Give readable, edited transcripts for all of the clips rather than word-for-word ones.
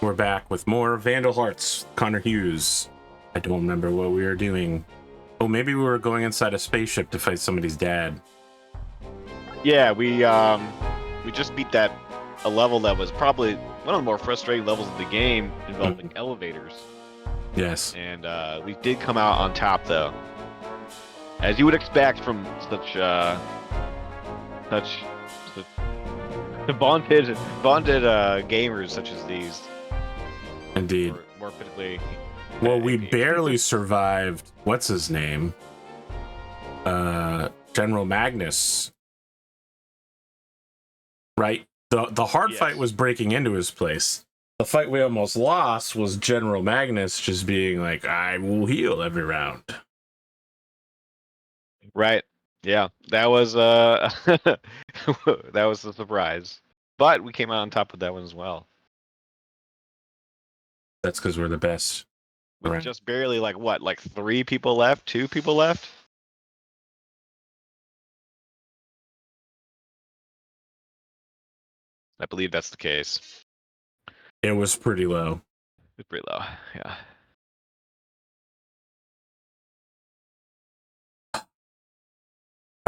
We're back with more Vandal Hearts, ConorHughes. I don't remember what we were doing. Oh, maybe we were going inside a spaceship to fight somebody's dad. Yeah, we just beat a level that was probably one of the more frustrating levels of the game involving elevators. Yes. And we did come out on top, though, as you would expect from such bonded gamers such as these. Indeed. Or more particularly. Well, we barely survived. What's his name? General Magnus. Right? The hard fight was breaking into his place. The fight we almost lost was General Magnus just being like, I will heal every round. Right. Yeah. That was that was a surprise. But we came out on top of that one as well. That's because we're the best. With just barely like 3 people left, 2 people left. I believe that's the case. It was pretty low. It's pretty low, yeah.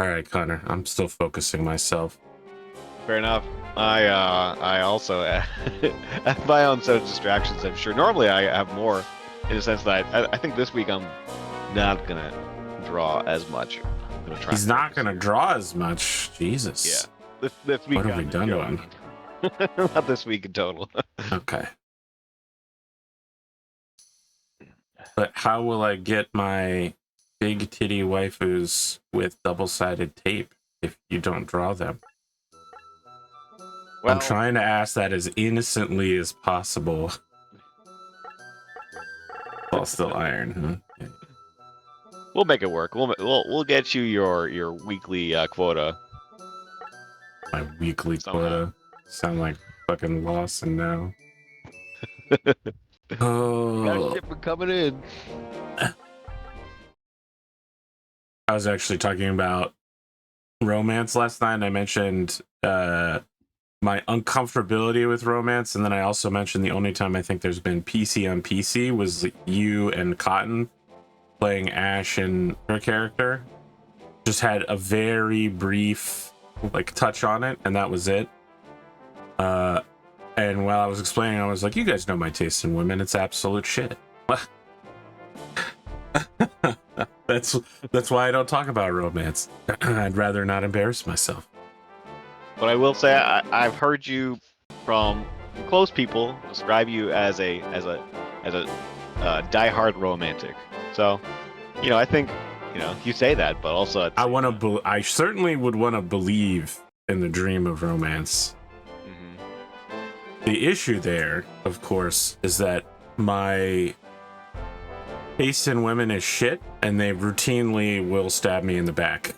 All right, Connor. I'm still focusing myself. Fair enough. I also have my own set of distractions, I'm sure. Normally I have more, in the sense that I think this week I'm not gonna draw as much. I'm gonna try. He's not gonna draw as much. Jesus. Yeah. This week. What have we done to him? Not this week in total. Okay. But how will I get my big titty waifus with double-sided tape if you don't draw them? Well, I'm trying to ask that as innocently as possible. Well, still iron, huh? Yeah. We'll make it work. We'll get you your weekly quota. My weekly quota. Sound like fucking Lawson now. Oh. Got a shipment coming in. I was actually talking about romance last night, and I mentioned my uncomfortability with romance, and then I also mentioned the only time I think there's been PC on PC was you and Cotton playing Ash and her character. Just had a very brief touch on it, and that was it. And while I was explaining, I was like, you guys know my taste in women. It's absolute shit. That's why I don't talk about romance. I'd rather not embarrass myself. But I will say I've heard you from close people describe you as a diehard romantic. So, I think you say that, but also I certainly would want to believe in the dream of romance. Mm-hmm. The issue there, of course, is that my taste in women is shit, and they routinely will stab me in the back.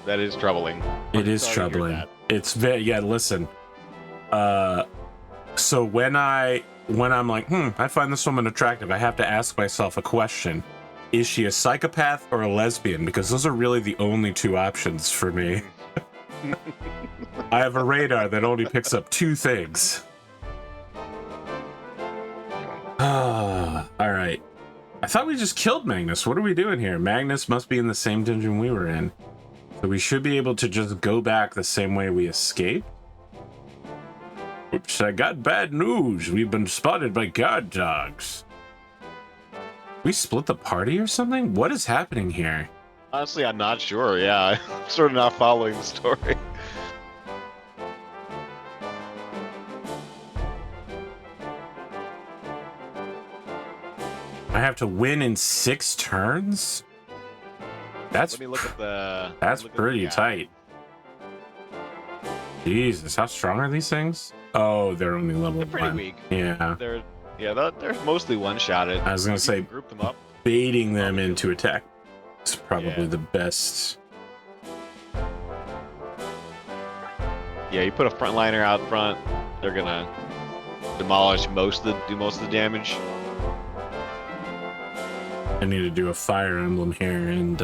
That is troubling. It is troubling. It's listen. So when I'm like, I find this woman attractive, I have to ask myself a question. Is she a psychopath or a lesbian? Because those are really the only 2 options for me. I have a radar that only picks up 2 things. All right. I thought we just killed Magnus. What are we doing here? Magnus must be in the same dungeon we were in. So we should be able to just go back the same way we escaped. Oops, I got bad news. We've been spotted by guard dogs. We split the party or something? What is happening here? Honestly, I'm not sure. Yeah, I'm sort of not following the story. I have to win in 6 turns? Let me look at the... That's pretty tight. Jesus, how strong are these things? Oh, they're only level 1. They're pretty weak. Yeah. They're mostly one-shotted. I was gonna say, group them up. Baiting them into attack is probably the best. Yeah, you put a frontliner out front, they're gonna demolish do most of the damage. I need to do a Fire Emblem here and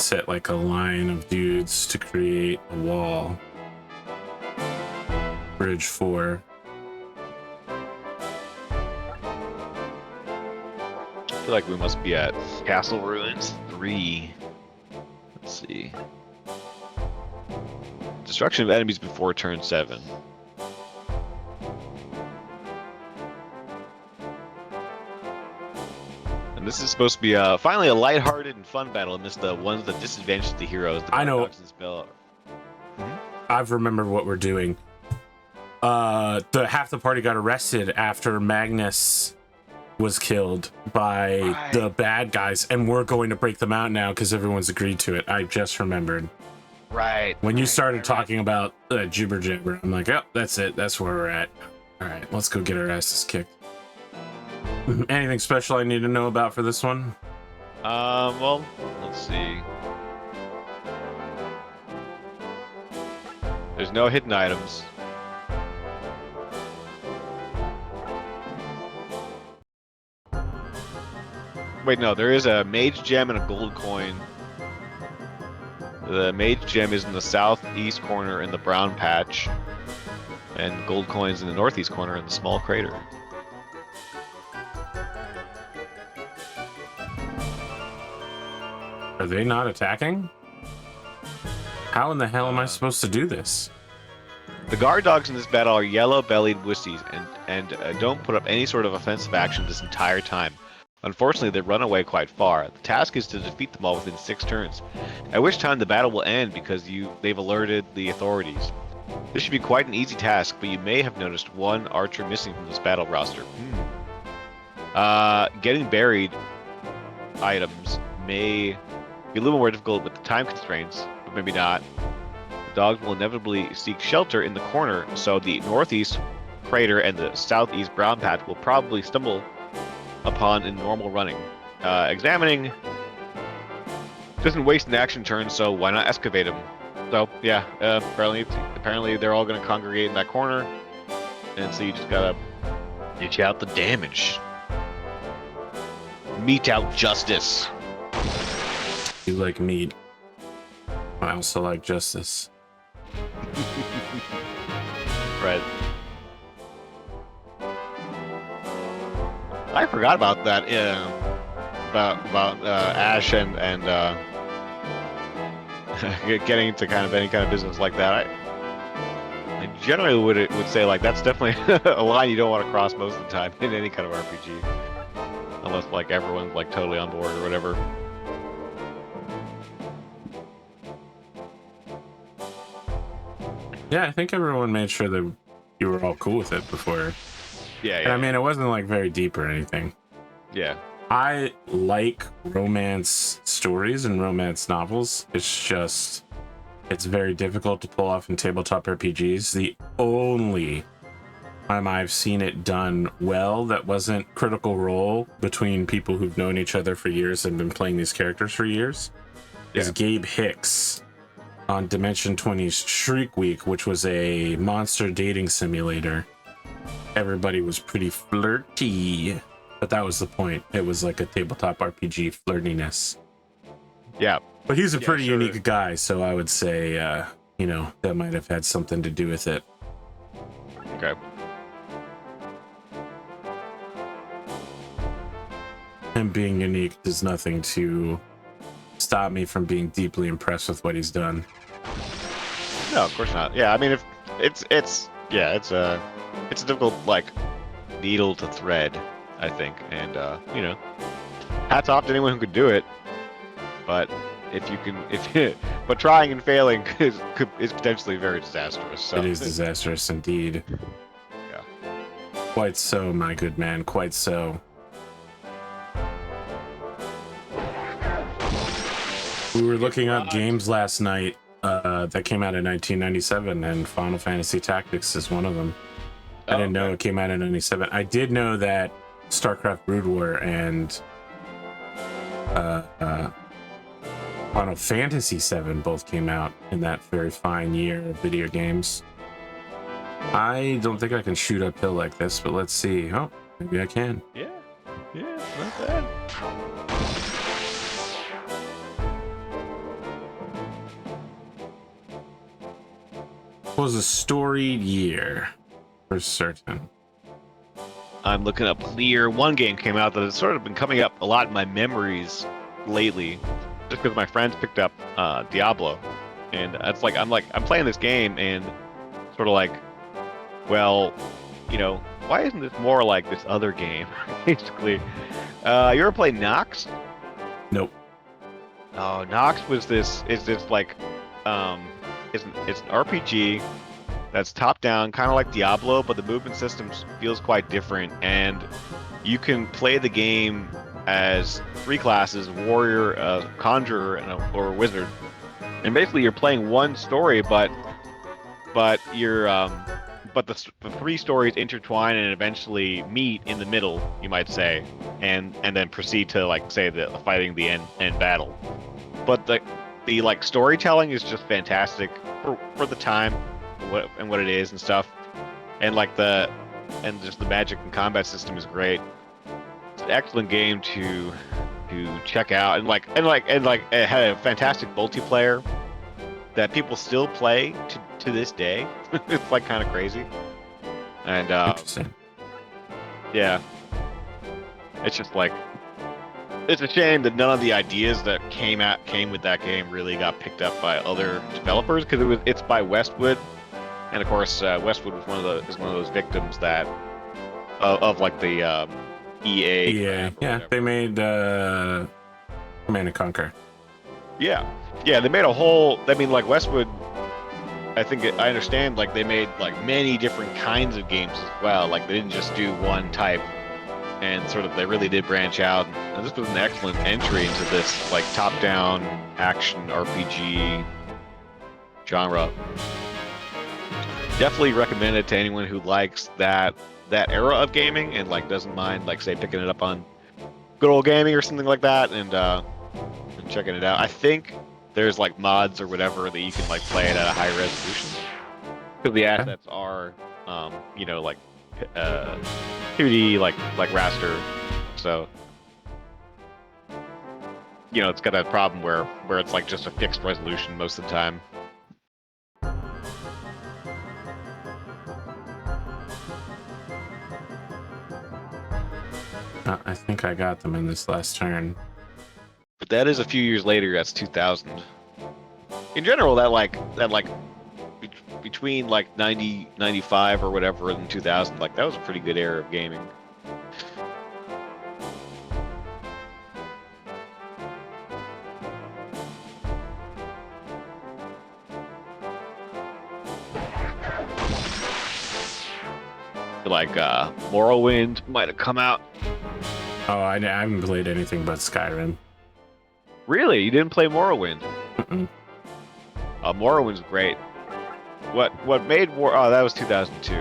set like a line of dudes to create a wall. Bridge 4. I feel like we must be at Castle Ruins 3. Let's see. Destruction of enemies before turn 7. And this is supposed to be finally a lighthearted and fun battle amidst the ones that disadvantage the heroes. The I know. Spell. I've remembered what we're doing. The half the party got arrested after Magnus was killed by the bad guys, and we're going to break them out now because everyone's agreed to it. I just remembered. Right. When you started talking about jibber jabber, I'm like, oh, that's it. That's where we're at. All right, let's go get our asses kicked. Anything special I need to know about for this one? Well, let's see. There's no hidden items. Wait, no, there is a mage gem and a gold coin. The mage gem is in the southeast corner in the brown patch, and gold coins in the northeast corner in the small crater. Are they not attacking? How in the hell am I supposed to do this? The guard dogs in this battle are yellow-bellied wussies and don't put up any sort of offensive action this entire time. Unfortunately, they run away quite far. The task is to defeat them all within 6 turns, at which time the battle will end because they've alerted the authorities. This should be quite an easy task, but you may have noticed one archer missing from this battle roster. Getting buried items may be a little more difficult with the time constraints, but maybe not. The dogs will inevitably seek shelter in the corner, so the northeast crater and the southeast brown patch will probably stumble upon in normal running. Examining doesn't waste an action turn, so why not excavate them? So yeah, apparently they're all going to congregate in that corner, and so you just gotta ditch out the damage. Mete out justice. You like meat. I also like justice. Right. I forgot about that. About Ash and getting into kind of any kind of business like that. I generally would say like that's definitely a line you don't want to cross most of the time in any kind of RPG, unless like everyone's like totally on board or whatever. Yeah, I think everyone made sure that you were all cool with it before. Yeah. And I mean, it wasn't like very deep or anything. Yeah. I like romance stories and romance novels. It's just, it's very difficult to pull off in tabletop RPGs. The only time I've seen it done well that wasn't Critical Role between people who've known each other for years and been playing these characters for years is Gabe Hicks on Dimension 20's Shriek Week, which was a monster dating simulator. Everybody was pretty flirty, but that was the point. It was like a tabletop RPG flirtiness. Yeah. But he's a pretty unique guy, so I would say, you know, that might have had something to do with it. Okay. Him being unique does nothing to stop me from being deeply impressed with what he's done. No, of course not. Yeah, I mean, if it's a difficult like needle to thread, I think, and you know, hats off to anyone who could do it. But but trying and failing is potentially very disastrous. So. It is disastrous indeed. Yeah. Quite so, my good man. Quite so. We were looking up games last night that came out in 1997, and Final Fantasy Tactics is one of them. I didn't know it came out in 97. I did know that StarCraft Brood War and Final Fantasy VII both came out in that very fine year of video games. I don't think I can shoot uphill like this, but let's see. Oh, maybe I can. Yeah, not bad. Was a storied year for certain. I'm looking up Lear. One game came out that has sort of been coming up a lot in my memories lately, just because my friends picked up Diablo, and it's like I'm playing this game and sort of like, well, why isn't this more like this other game? Basically, you ever play Nox? Nope. Oh, Nox was this is this like, um, it's an RPG that's top down, kind of like Diablo, but the movement system feels quite different, and you can play the game as three classes: warrior, conjurer, or wizard. And basically, you're playing one story, but you're but the three stories intertwine and eventually meet in the middle, you might say, and then proceed to like say the fighting the end battle. But the like storytelling is just fantastic for the time, what it is and stuff, and and just the magic and combat system is great. It's an excellent game to check out, and it had a fantastic multiplayer that people still play to this day. It's like kind of crazy, and Interesting. yeah, it's just like it's a shame that none of the ideas that came with that game really got picked up by other developers, because it's by Westwood, and of course Westwood was one of those victims that of like the EA Yeah, crap or yeah. whatever. They made Command and Conquer. Yeah, yeah, they made a whole. I mean, like Westwood. I understand. Like they made like many different kinds of games as well. Like they didn't just do one type, and sort of they really did branch out. And this was an excellent entry into this like top-down action RPG genre. Definitely recommend it to anyone who likes that era of gaming and like doesn't mind like say picking it up on good old gaming or something like that, and checking it out. I think there's like mods or whatever that you can like play it at a high resolution, because the Okay. assets are like 2D like raster. So it's got that problem where it's like just a fixed resolution most of the time. I think I got them in this last turn. But that is a few years later. That's 2000. In general, that between like 90, 95 or whatever in 2000, like that was a pretty good era of gaming. Like Morrowind might have come out. Oh, I haven't played anything but Skyrim. Really? You didn't play Morrowind? Mm-mm. Morrowind's great. What made Oh, that was 2002.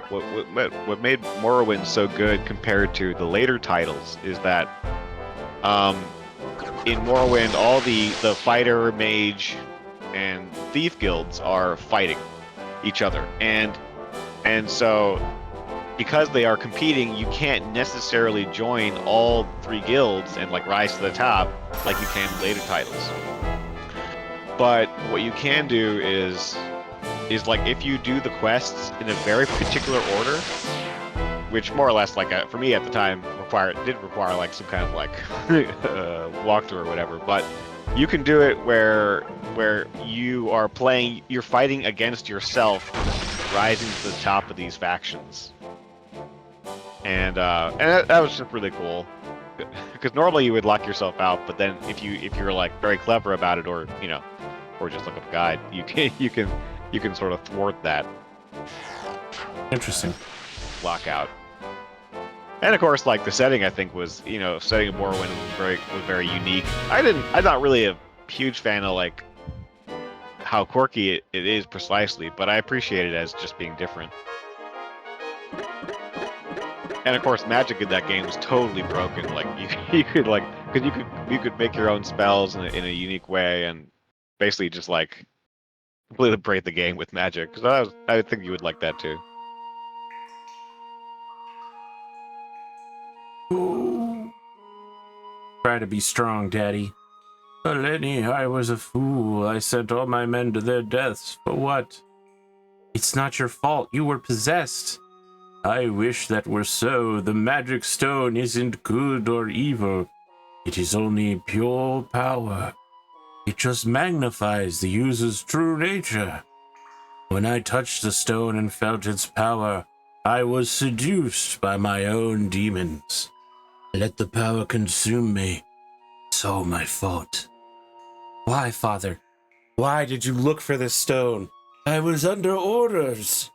What made Morrowind so good compared to the later titles is that um, in Morrowind all the fighter, mage, and thief guilds are fighting each other, and so because they are competing, you can't necessarily join all three guilds and like rise to the top like you can in later titles. But what you can do is like if you do the quests in a very particular order, which more or less like for me at the time did require like some kind of like walkthrough or whatever, but you can do it where you're fighting against yourself, rising to the top of these factions, and that was just really cool, because normally you would lock yourself out, but then if you're like very clever about it, or or just look up a guide, you can sort of thwart that Interesting. lockout. And of course, like the setting, I think was setting of Morrowind was very unique. I'm not really a huge fan of like how quirky it is precisely, but I appreciate it as just being different. And of course, magic in that game was totally broken. Like you could like because you could make your own spells in a unique way, and basically just like completely break the game with magic. Because I think you would like that too. Ooh. Try to be strong, Daddy. Lenny, I was a fool. I sent all my men to their deaths. For what? It's not your fault. You were possessed. I wish that were so. The magic stone isn't good or evil. It is only pure power. It just magnifies the user's true nature. When I touched the stone and felt its power, I was seduced by my own demons. Let the power consume me. It's all my fault. Why, Father? Why did you look for this stone? I was under orders.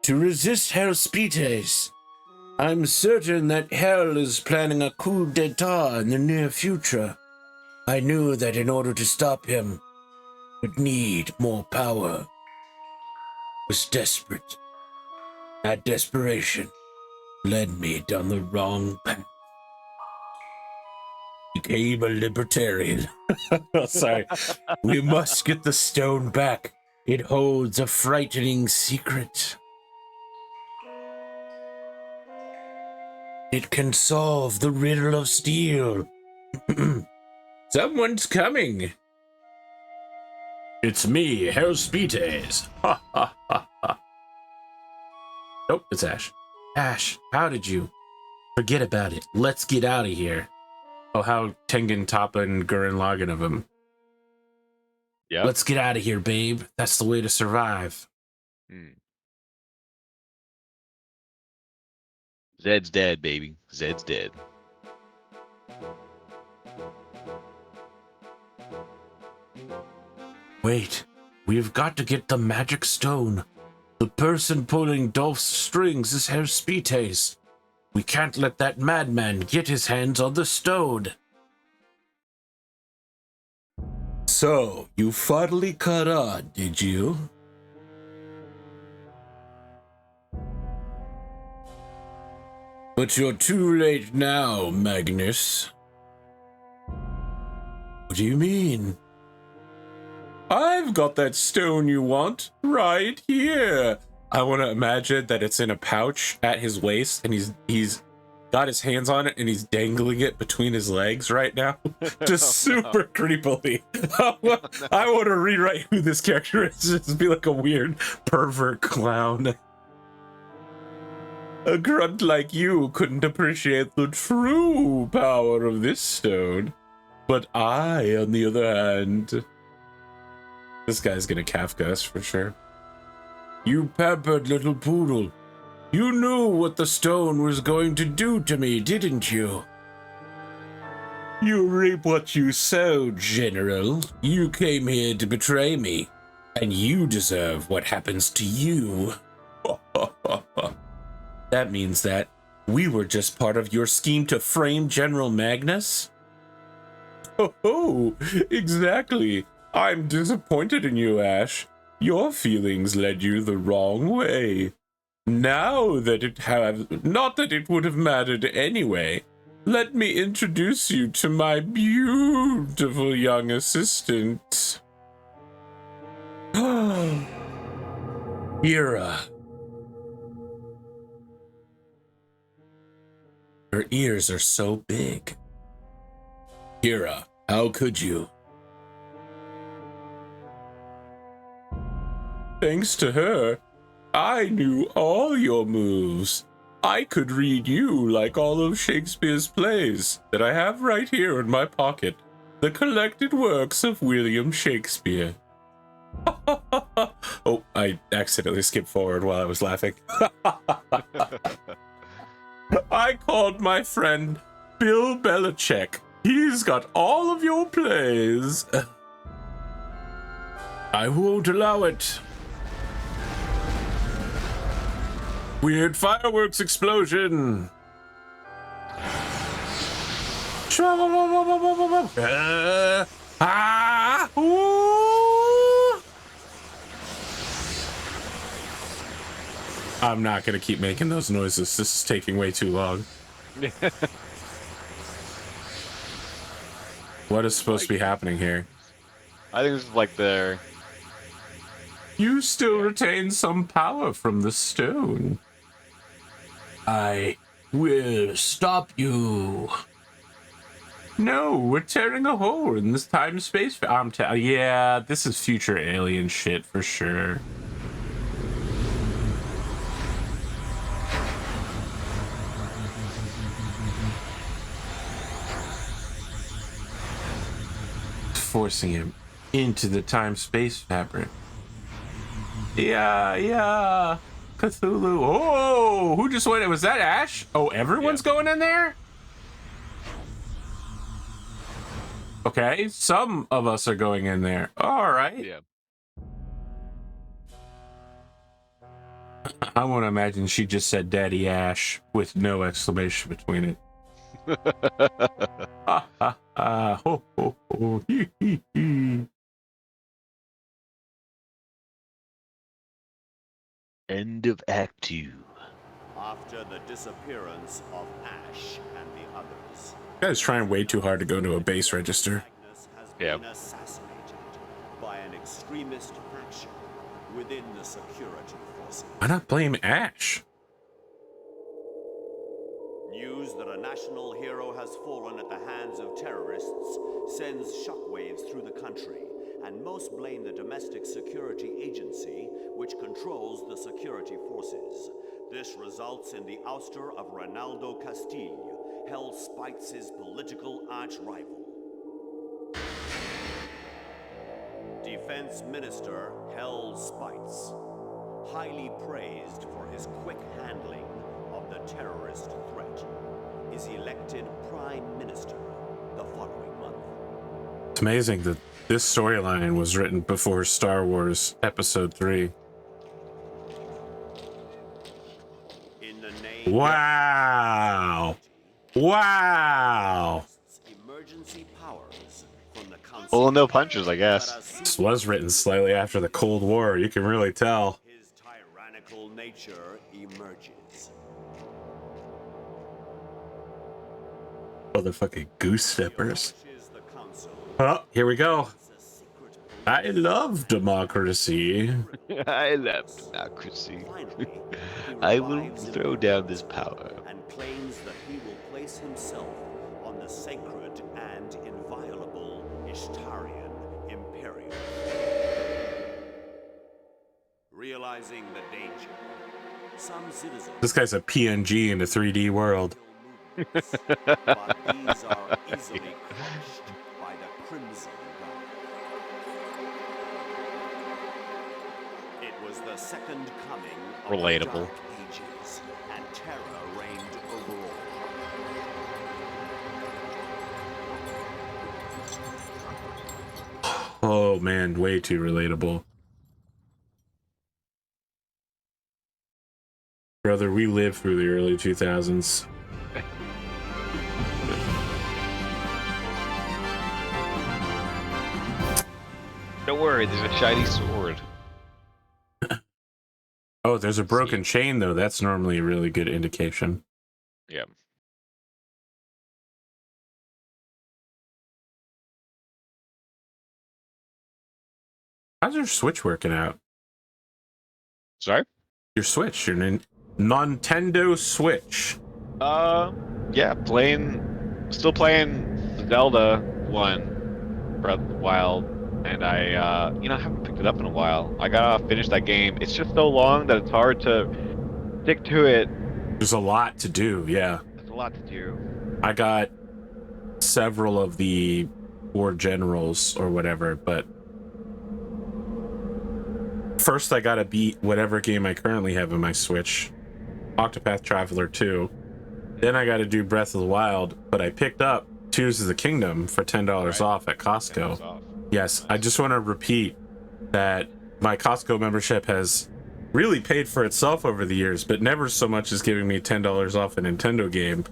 To resist Hellspetes. I'm certain that Hell is planning a coup d'etat in the near future. I knew that in order to stop him, would need more power. Was desperate. That desperation led me down the wrong path. Became a libertarian. Sorry. We must get the stone back. It holds a frightening secret. It can solve the riddle of steel. Someone's coming. It's me, Hellspetes. Ha ha ha ha. Nope, it's Ash. Ash, how did you? Forget about it. Let's get out of here. Oh, how Tengen, Toppa, and Gurren Lagann of him. Yeah. Let's get out of here, babe. That's the way to survive. Zed's dead, baby. Zed's dead. Wait, we've got to get the magic stone. The person pulling Dolph's strings is Hellspetes. We can't let that madman get his hands on the stone. So, you finally caught on, did you? But you're too late now, Magnus. What do you mean? I've got that stone you want right here. I want to imagine that it's in a pouch at his waist and he's got his hands on it and he's dangling it between his legs right now. Just super creepily. I want to rewrite who this character is. Just be like a weird pervert clown. A grunt like you couldn't appreciate the true power of this stone. But I, on the other hand... This guy's gonna Kafka us for sure. You pampered little poodle. You knew what the stone was going to do to me, didn't you? You reap what you sow, General. You came here to betray me, and you deserve what happens to you. That means that we were just part of your scheme to frame General Magnus? Oh, exactly. I'm disappointed in you, Ash. Your feelings led you the wrong way. Now that not that it would have mattered anyway, let me introduce you to my beautiful young assistant. Ira. Her ears are so big. Ira, how could you? Thanks to her, I knew all your moves. I could read you like all of Shakespeare's plays that I have right here in my pocket. The collected works of William Shakespeare. Oh, I accidentally skipped forward while I was laughing. I called my friend Bill Belichick. He's got all of your plays. I won't allow it. Weird fireworks explosion. I'm not gonna keep making those noises. This is taking way too long. What is supposed to be happening here? I think this is like their... You still retain some power from the stone. I will stop you. No, we're tearing a hole in this time space. Yeah, this is future alien shit for sure. Forcing him into the time space fabric. Yeah. Cthulhu. Oh, who just went? Was that Ash? Oh, everyone's going in there? Okay, some of us are going in there. All right. Yeah. I want to imagine she just said Daddy Ash with no exclamation between it. Ha ha ha. Ho ho ho. Hee hee hee. End of Act 2. After the disappearance of Ash and the others, You guys trying way too hard to go to a base register. Magnus has Yeah. been assassinated by an extremist faction within the security forces. Why not blame Ash? News that a national hero has fallen at the hands of terrorists sends shockwaves through the country, and most blame the domestic security agency, which controls the security forces. This results in the ouster of Ronaldo Castillo, Hell Spites' political arch-rival. Defense Minister Hell Spites, highly praised for his quick handling of the terrorist threat, is elected Prime Minister the following month. It's amazing that this storyline was written before Star Wars Episode 3. In the name Wow. Wow. emergency powers from the council. Pulling no punches, I guess. This was written slightly after the Cold War. You can really tell. His tyrannical nature emerges. Motherfucking goose steppers. Pushes the council. Oh, here we go. A secret I love democracy. I love democracy. Finally, he I will revives in throw down this power. and claims that he will place himself on the sacred and inviolable Ishtarian Imperium. Realizing the danger, some citizens This guy's a PNG in a 3D world. movements, but these are easily crushed by the Crimson Guard. It was the second coming of Relatable. the Dark Ages, and terror reigned over all. Oh man, way too relatable. Brother, we lived through the early 2000s. Don't worry, there's a shiny sword. Oh, there's a broken chain though. That's normally a really good indication. Yeah. How's your Switch working out? Sorry? Your Switch, your Nintendo Switch. Yeah, still playing Zelda 1, Breath of the Wild, and I haven't picked it up in a while. I gotta finish that game. It's just so long that it's hard to stick to it. There's a lot to do, yeah. There's a lot to do. I got several of the War Generals or whatever, but first I gotta beat whatever game I currently have in my Switch, Octopath Traveler 2. Then I gotta do Breath of the Wild, but I picked up Tears of the Kingdom for $10 off at Costco. Off. Yes, I just want to repeat that my Costco membership has really paid for itself over the years, but never so much as giving me $10 off a Nintendo game,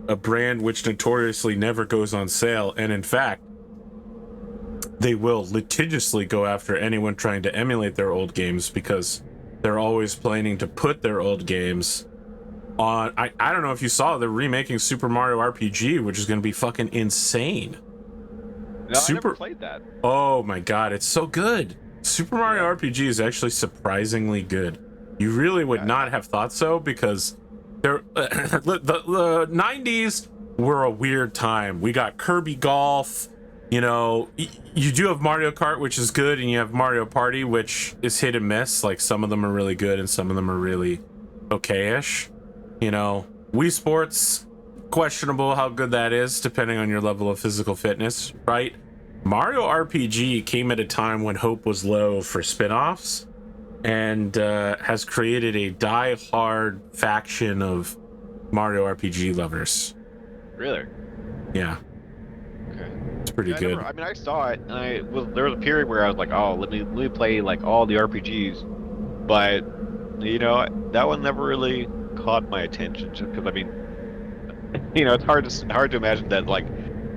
a brand which notoriously never goes on sale, and in fact, they will litigiously go after anyone trying to emulate their old games because they're always planning to put their old games on. I don't know if you saw, they're remaking Super Mario RPG, which is going to be fucking insane. No, I never played that. Oh my god, it's so good. Super Mario RPG is actually surprisingly good. You really would not have thought so because the 90s we're a weird time. We got Kirby Golf. You know, you do have Mario Kart, which is good, and you have Mario Party, which is hit and miss. Like, some of them are really good and some of them are really okay-ish. You know, Wii Sports, questionable how good that is, depending on your level of physical fitness, right? Mario RPG came at a time when hope was low for spin-offs, and has created a die-hard faction of Mario RPG lovers. Really? Yeah. Okay. It's pretty good. I mean, I saw it, and there was a period where I was like, oh, let me play like all the RPGs, but you know, that one never really caught my attention, just because I mean, you know, it's hard to imagine that like,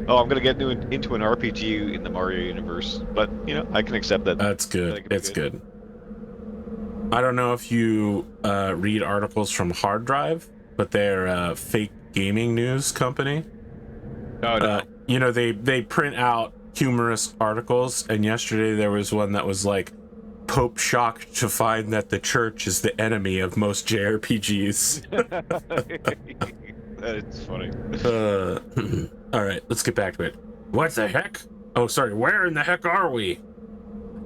oh, I'm gonna get into an RPG in the Mario universe, but you know, I can accept that. That's good. That it could be It's good. I don't know if you read articles from Hard Drive, but they're a fake gaming news company. Oh no. You know, they print out humorous articles, and yesterday there was one that was like, Pope shocked to find that the church is the enemy of most JRPGs. That's funny. All right, let's get back to it. What the heck? Oh, sorry. Where in the heck are we?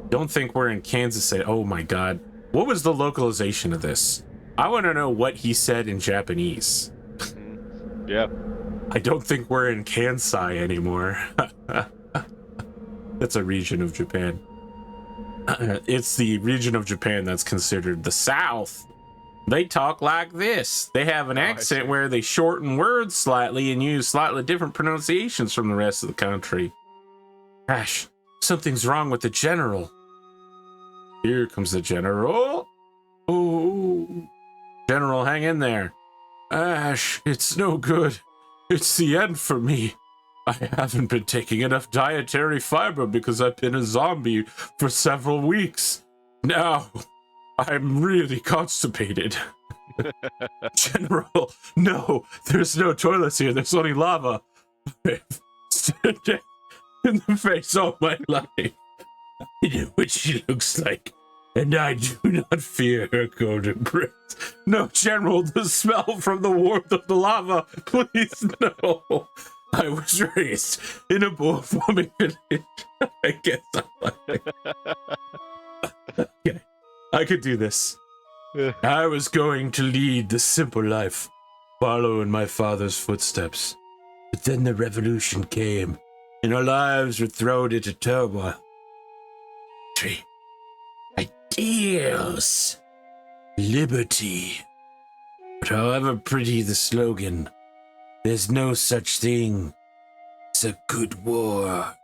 Don't think we're in Kansas City. Oh my God. What was the localization of this? I want to know what he said in Japanese. Yeah. I don't think we're in Kansai anymore. That's a region of Japan. It's the region of Japan that's considered the South. They talk like this. They have an accent where they shorten words slightly and use slightly different pronunciations from the rest of the country. Gosh, something's wrong with the general. Here comes the general. Oh, General, hang in there. Ash, it's no good. It's the end for me. I haven't been taking enough dietary fiber because I've been a zombie for several weeks. Now, I'm really constipated. General, no, there's no toilets here. There's only lava. I've stood death in the face all my life. I know what she looks like, and I do not fear her golden breath. No, General, the smell from the warmth of the lava. Please, no. I was raised in a bull farming village. I guess I'm like... Okay, I could do this. I was going to lead the simple life, follow in my father's footsteps. But then the revolution came, and our lives were thrown into turmoil. Ideals. Liberty. But however pretty the slogan, there's no such thing as a good war.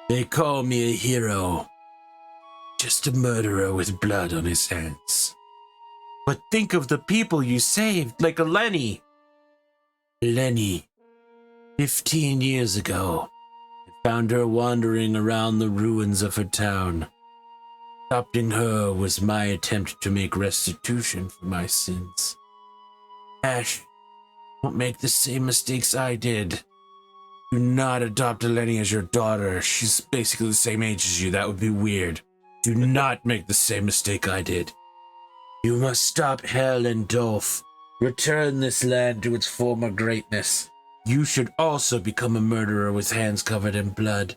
They call me a hero. Just a murderer with blood on his hands. But think of the people you saved, like Eleni. Eleni. 15 years ago, I found her wandering around the ruins of her town. Adopting her was my attempt to make restitution for my sins. Ash, don't make the same mistakes I did. Do not adopt Eleni as your daughter. She's basically the same age as you. That would be weird. Do not make the same mistake I did. You must stop Hell and Dolph. Return this land to its former greatness. You should also become a murderer with hands covered in blood.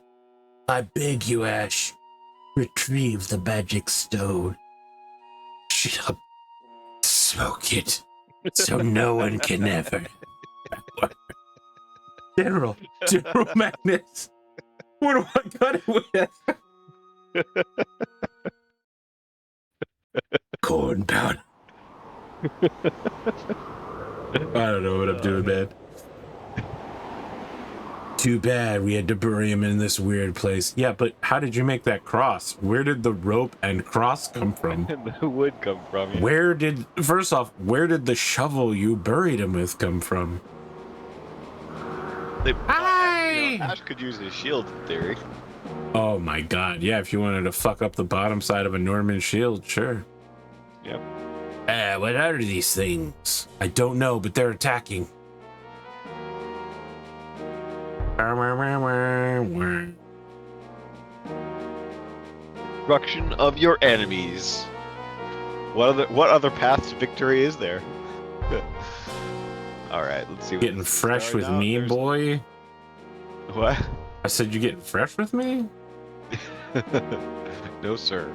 I beg you, Ash. Retrieve the magic stone. Shut up. Smoke it. So no one can ever. General Magnus. What do I got it with? Corn powder. I don't know what I'm doing, man. Too bad we had to bury him in this weird place. Yeah, but how did you make that cross? Where did the rope and cross come from? And the wood come from? Yeah. First off, where did the shovel you buried him with come from? Ash could use his shield in theory. Oh my God, yeah, if you wanted to fuck up the bottom side of a Norman shield, sure. Yep. What are these things? I don't know, but they're attacking. Destruction of your enemies. What other path to victory is there? All right, let's see. Getting fresh with me, boy. What? I said you getting fresh with me? No, sir.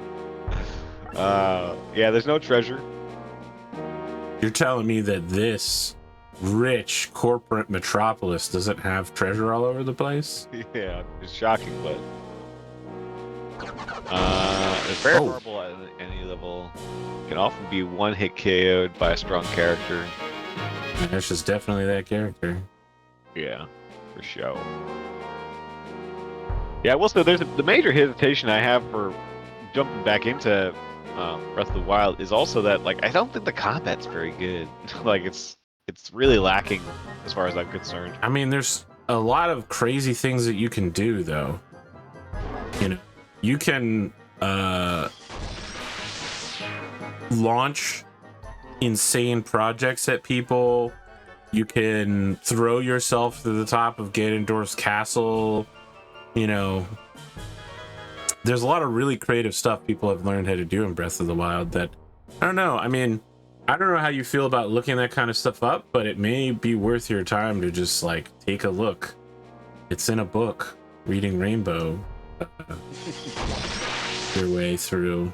Yeah, there's no treasure. You're telling me that this rich corporate metropolis doesn't have treasure all over the place? Yeah, it's shocking, but it's very horrible at any level. Can often be one-hit KO'd by a strong character. That's just definitely that character. Yeah, for sure. Yeah, well, so there's the major hesitation I have for jumping back into Breath of the Wild is also that, like, I don't think the combat's very good. Like, it's really lacking as far as I'm concerned. I mean, there's a lot of crazy things that you can do, though. You know, you can launch insane projects at people. You can throw yourself to the top of Ganondorf's castle. You know, there's a lot of really creative stuff people have learned how to do in Breath of the Wild that, I don't know. I mean, I don't know how you feel about looking that kind of stuff up, but it may be worth your time to just, like, take a look. It's in a book, Reading Rainbow. Your way through.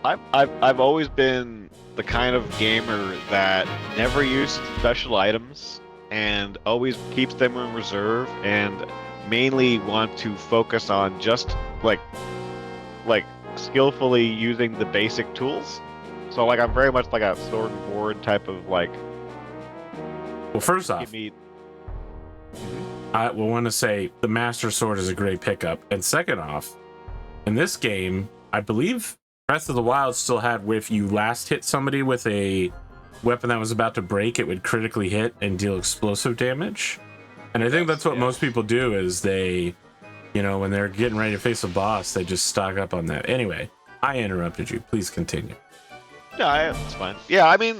I've always been the kind of gamer that never used special items and always keeps them in reserve and mainly want to focus on just like skillfully using the basic tools. So like I'm very much like a sword and board type of like. Well, first off, I will want to say the Master Sword is a great pickup, and second off, in this game, I believe Breath of the Wild still had where if you last hit somebody with a weapon that was about to break, it would critically hit and deal explosive damage. And I think that's what most people do is they, you know, when they're getting ready to face a boss, they just stock up on that. Anyway, I interrupted you. Please continue. Yeah, that's fine. Yeah, I mean,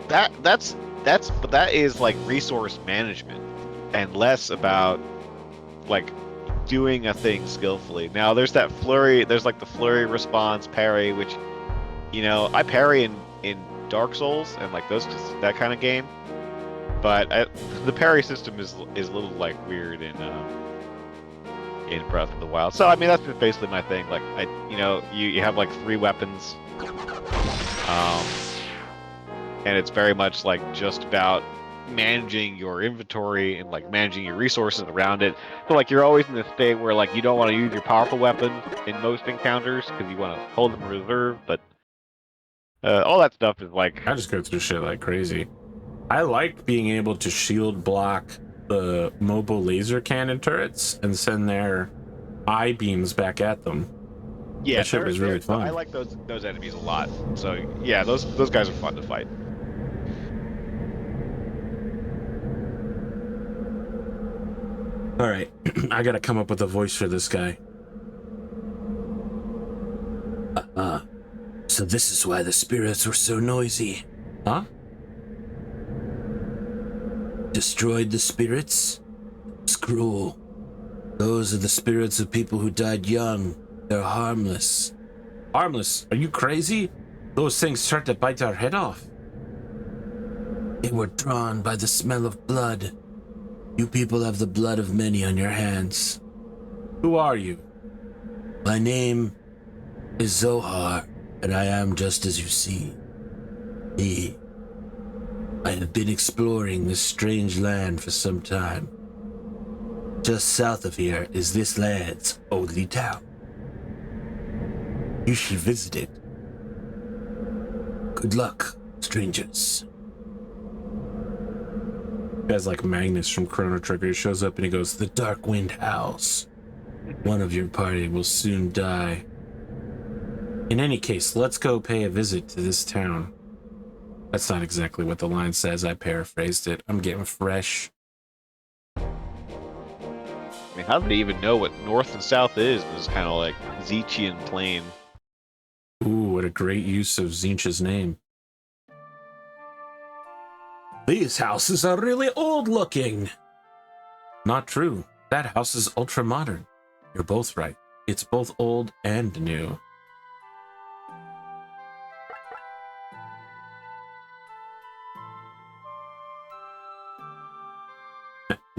but that is like resource management and less about like doing a thing skillfully. Now there's that flurry, there's like the flurry response parry, which, you know, I parry in Dark Souls and like those, that kind of game, but the parry system is a little like weird in Breath of the Wild. So I mean that's just basically my thing. Like you know, you have like 3 weapons, and it's very much like just about managing your inventory and like managing your resources around it. So like you're always in a state where like you don't want to use your powerful weapons in most encounters because you want to hold them in reserve, but all that stuff is like I just go through shit like crazy. I like being able to shield block the mobile laser cannon turrets and send their eye beams back at them. yeah, that shit was really fun. I like those enemies a lot. So yeah, those guys are fun to fight. All right, I gotta come up with a voice for this guy. So this is why the spirits were so noisy. Huh? Destroyed the spirits? It's cruel. Those are the spirits of people who died young. They're harmless. Harmless? Are you crazy? Those things start to bite our head off. They were drawn by the smell of blood. You people have the blood of many on your hands. Who are you? My name is Zohar, and I am just as you see. Me. I have been exploring this strange land for some time. Just south of here is this land's only town. You should visit it. Good luck, strangers. Guys like Magnus from Chrono Trigger shows up and he goes, "The dark wind howls. One of your party will soon die. In any case, let's go pay a visit to this town." That's not exactly what the line says. I paraphrased it. I'm getting fresh. I mean, how do they even know what north and south is? It's kind of like Zechian plain. Ooh, what a great use of Zinch's name. These houses are really old looking. Not true. That house is ultra modern. You're both right. It's both old and new.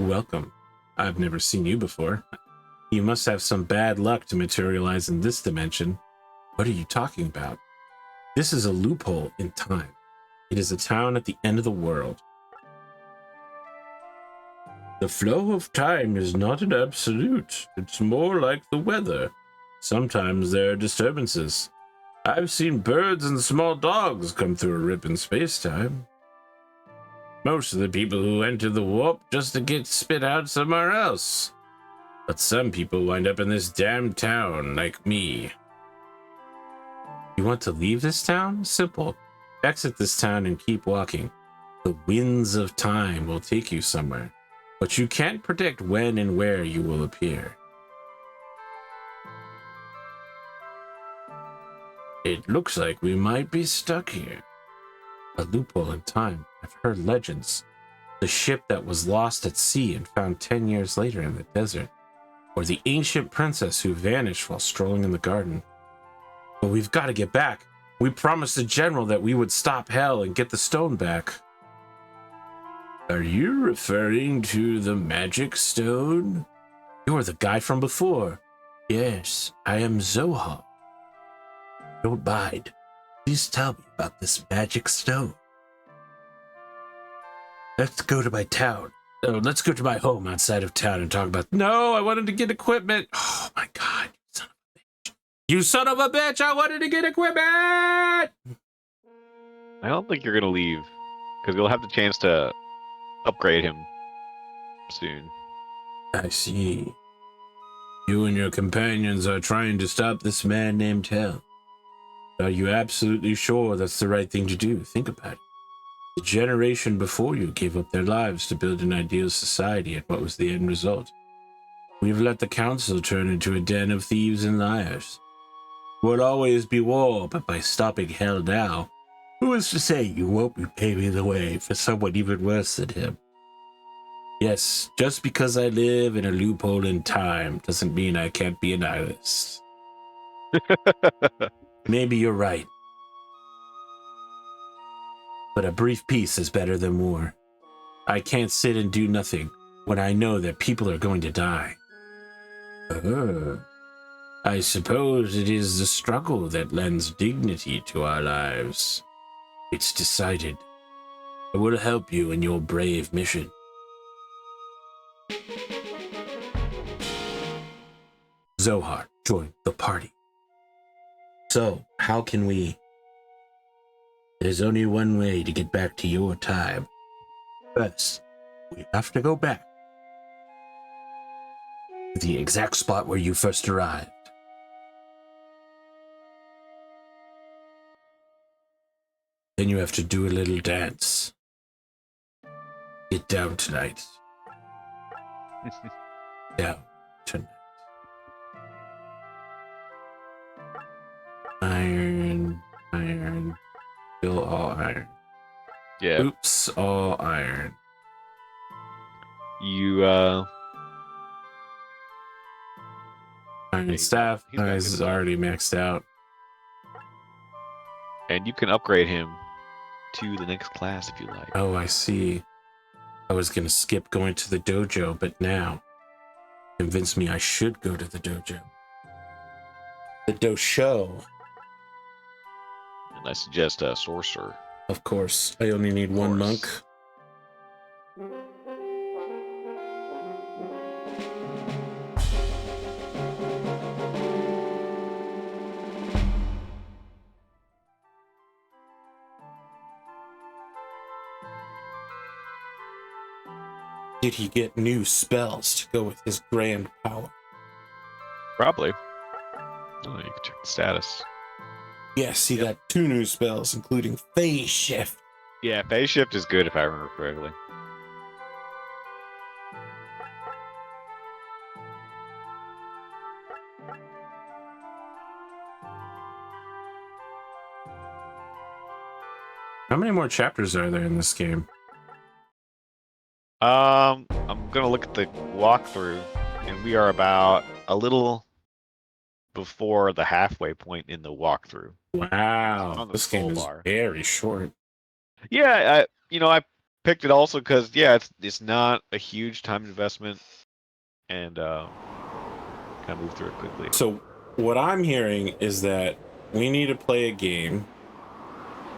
Welcome. I've never seen you before. You must have some bad luck to materialize in this dimension. What are you talking about? This is a loophole in time. It is a town at the end of the world. The flow of time is not an absolute. It's more like the weather. Sometimes there are disturbances. I've seen birds and small dogs come through a rip in space-time. Most of the people who enter the warp just to get spit out somewhere else. But some people wind up in this damn town, like me. You want to leave this town? Simple. Exit this town and keep walking. The winds of time will take you somewhere, but you can't predict when and where you will appear. It looks like we might be stuck here. A loophole in time. I've heard legends. The ship that was lost at sea and found 10 years later in the desert. Or the ancient princess who vanished while strolling in the garden. But we've got to get back. We promised the general that we would stop hell and get the stone back. Are you referring to the magic stone? You're the guy from before. Yes, I am Zohar. Don't mind. Please tell me about this magic stone. Let's go to my town. Oh, let's go to my home outside of town and talk about... No, I wanted to get equipment. Oh my God, you son of a bitch. I wanted to get equipment. I don't think you're gonna leave, because you'll have the chance to upgrade him soon. I see. You and your companions are trying to stop this man named Hell. Are you absolutely sure that's the right thing to do? Think about it. The generation before you gave up their lives to build an ideal society, and what was the end result? We've let the council turn into a den of thieves and liars. Will always be war, but by stopping Hell now, who is to say you won't be paving the way for someone even worse than him? Yes, just because I live in a loophole in time doesn't mean I can't be a nihilist. Maybe you're right. But a brief peace is better than war. I can't sit and do nothing when I know that people are going to die. I suppose it is the struggle that lends dignity to our lives. It's decided. I will help you in your brave mission. Zohar joined the party. So, how can we... There's only one way to get back to your time. First, we have to go back to the exact spot where you first arrived. Then you have to do a little dance. Get down tonight. Down tonight. Iron, iron, still all iron. Yeah. Oops, all iron. You Iron he's staff got is good stuff. already maxed out. and you can upgrade him to the next class if you like. Oh, I see. I was gonna skip going to the dojo, but now convinced me I should go to the dojo. The dojo. And I suggest a sorcerer. Of course, I only need one monk. Did he get new spells to go with his grand power? Probably. Oh, you can check the status. Yes, he got 2 new spells, including Phase Shift. Yeah, phase shift is good if I remember correctly. How many more chapters are there in this game? I'm gonna look at the walkthrough, and we are about a little before the halfway point in the walkthrough. Wow, On the this game scroll is bar. very short. Yeah, I picked it also because it's not a huge time investment, and kind of move through it quickly. So what I'm hearing is that we need to play a game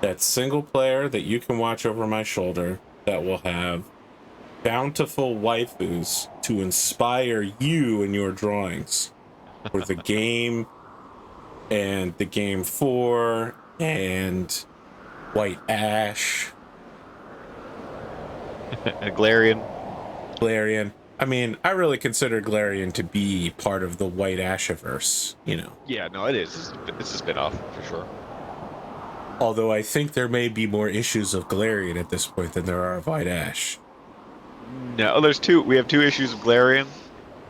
that's single player that you can watch over my shoulder that will have bountiful waifus to inspire you in your drawings for the game and the game 4 and White Ash. Galarian. I mean, I really consider Galarian to be part of the White Ashiverse, you know. Yeah, no, it is. It's a spin-off for sure. Although I think there may be more issues of Galarian at this point than there are of White Ash. No, we have 2 issues of Galarian.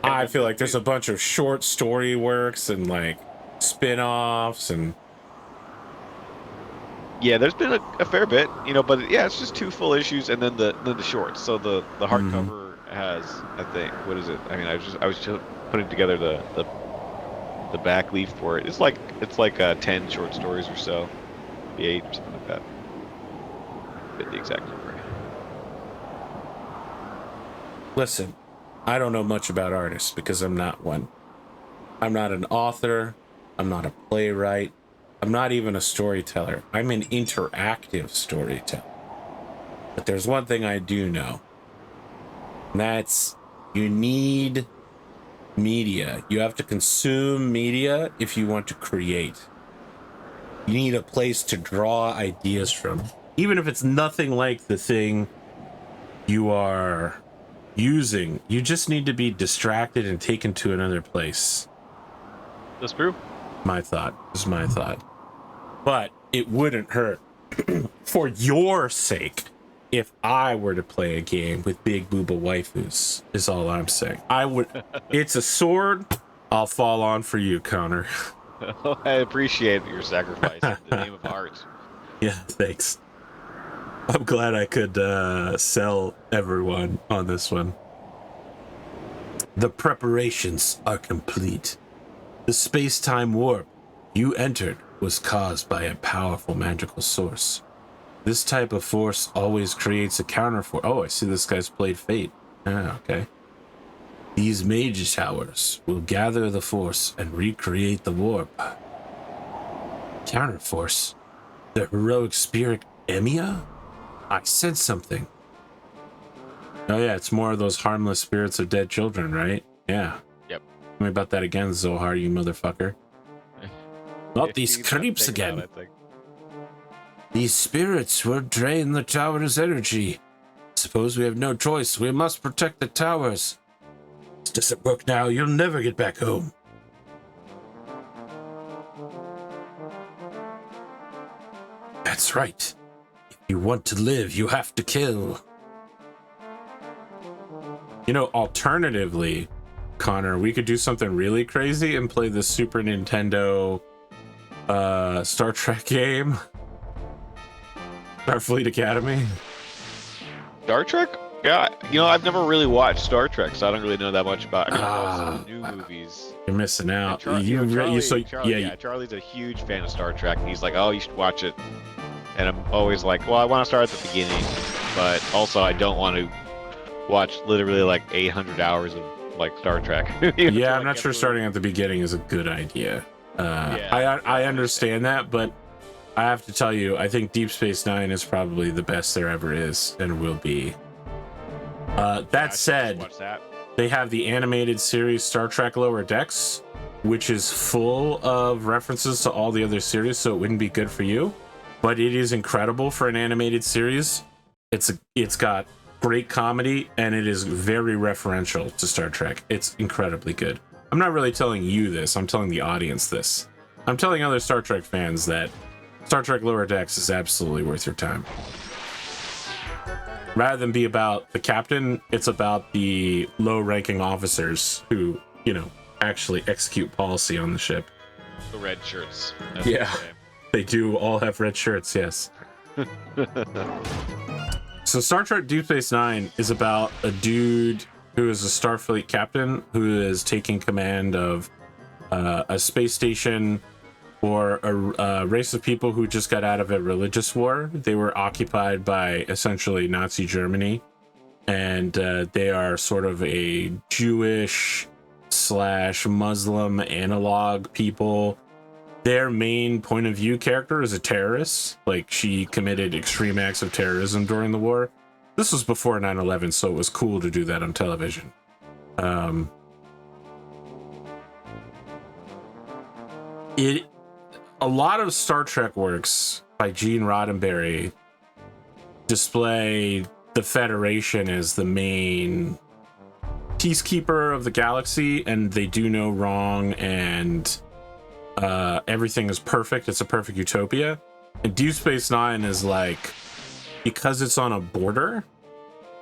I feel like there's a bunch of short story works and like spin-offs and yeah, there's been a fair bit, you know, but yeah, it's just 2 full issues and then the shorts. So the hardcover has, I think, what is it? I mean, I was just putting together the back leaf for it. It's like 10 short stories or so, maybe 8 or something like that. Get the exact number. Listen, I don't know much about artists because I'm not one. I'm not an author. I'm not a playwright. I'm not even a storyteller. I'm an interactive storyteller. But there's one thing I do know. And that's you need media. You have to consume media if you want to create. You need a place to draw ideas from. Even if it's nothing like the thing you are using, you just need to be distracted and taken to another place. That's true. My thought is my thought. But it wouldn't hurt for your sake if I were to play a game with big booba waifus, is all I'm saying. I would. It's a sword I'll fall on for you, Connor. I appreciate your sacrifice in the name of art. Yeah, thanks. I'm glad I could sell everyone on this one. The preparations are complete. The space-time warp you entered was caused by a powerful magical source. This type of force always creates a counterforce. Oh, I see this guy's played Fate. Ah, okay. These mage towers will gather the force and recreate the warp. Counterforce? The heroic spirit Emia? I said something. Oh yeah, it's more of those harmless spirits of dead children, right? Yeah. Yep. Tell me about that again, Zohar, you motherfucker. Not these creeps again. These spirits will drain the tower's energy. Suppose we have no choice. We must protect the towers. This doesn't work now. You'll never get back home. That's right. If you want to live, you have to kill. You know, alternatively, Connor, we could do something really crazy and play the Super Nintendo Star Trek game. Starfleet Academy. Star Trek? Yeah, you know, I've never really watched Star Trek, so I don't really know that much about some new movies. You're missing out. Charlie's a huge fan of Star Trek, and he's like, "Oh, you should watch it." And I'm always like, "Well, I want to start at the beginning, but also I don't want to watch literally like 800 hours of like Star Trek." Yeah, I'm not sure starting at the beginning is a good idea. I understand that, but I have to tell you, I think Deep Space Nine is probably the best there ever is and will be. That said, they have the animated series Star Trek Lower Decks, which is full of references to all the other series, so it wouldn't be good for you. But it is incredible for an animated series. It's got great comedy, and it is very referential to Star Trek. It's incredibly good. I'm not really telling you this, I'm telling the audience this. I'm telling other Star Trek fans that Star Trek Lower Decks is absolutely worth your time. Rather than be about the captain, it's about the low-ranking officers who, you know, actually execute policy on the ship. The red shirts. Yeah, they do all have red shirts, yes. So Star Trek Deep Space Nine is about a dude who is a Starfleet captain who is taking command of a space station or a race of people who just got out of a religious war. They were occupied by essentially Nazi Germany, and they are sort of a Jewish / Muslim analog people. Their main point of view character is a terrorist. Like, she committed extreme acts of terrorism during the war. This was before 9/11, so it was cool to do that on television. A lot of Star Trek works by Gene Roddenberry display the Federation as the main peacekeeper of the galaxy, and they do no wrong, and everything is perfect. It's a perfect utopia. And Deep Space Nine is like, because it's on a border,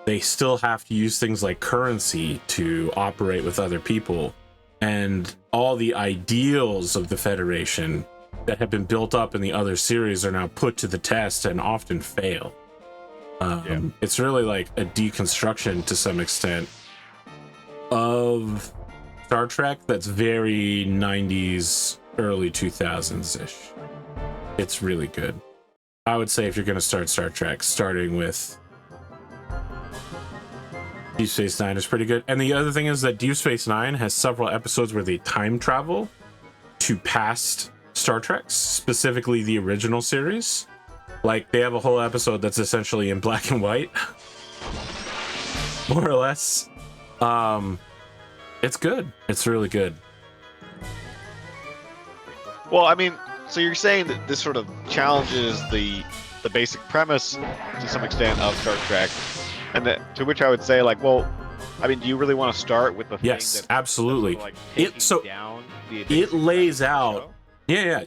they still have to use things like currency to operate with other people. And all the ideals of the Federation that have been built up in the other series are now put to the test and often fail. It's really like a deconstruction to some extent of Star Trek that's very 90s, early 2000s-ish. It's really good. I would say if you're going to start Star Trek, starting with Deep Space Nine is pretty good. And the other thing is that Deep Space Nine has several episodes where they time travel to past Star Treks, specifically the original series. Like, they have a whole episode that's essentially in black and white, more or less. It's good. It's really good. Well, I mean, so you're saying that this sort of challenges the basic premise to some extent of Star Trek, and that, to which I would say, like, well, I mean, do you really want to start with the thing Yes, that's absolutely. Sort of like It taking down the it lays premise of the out. show?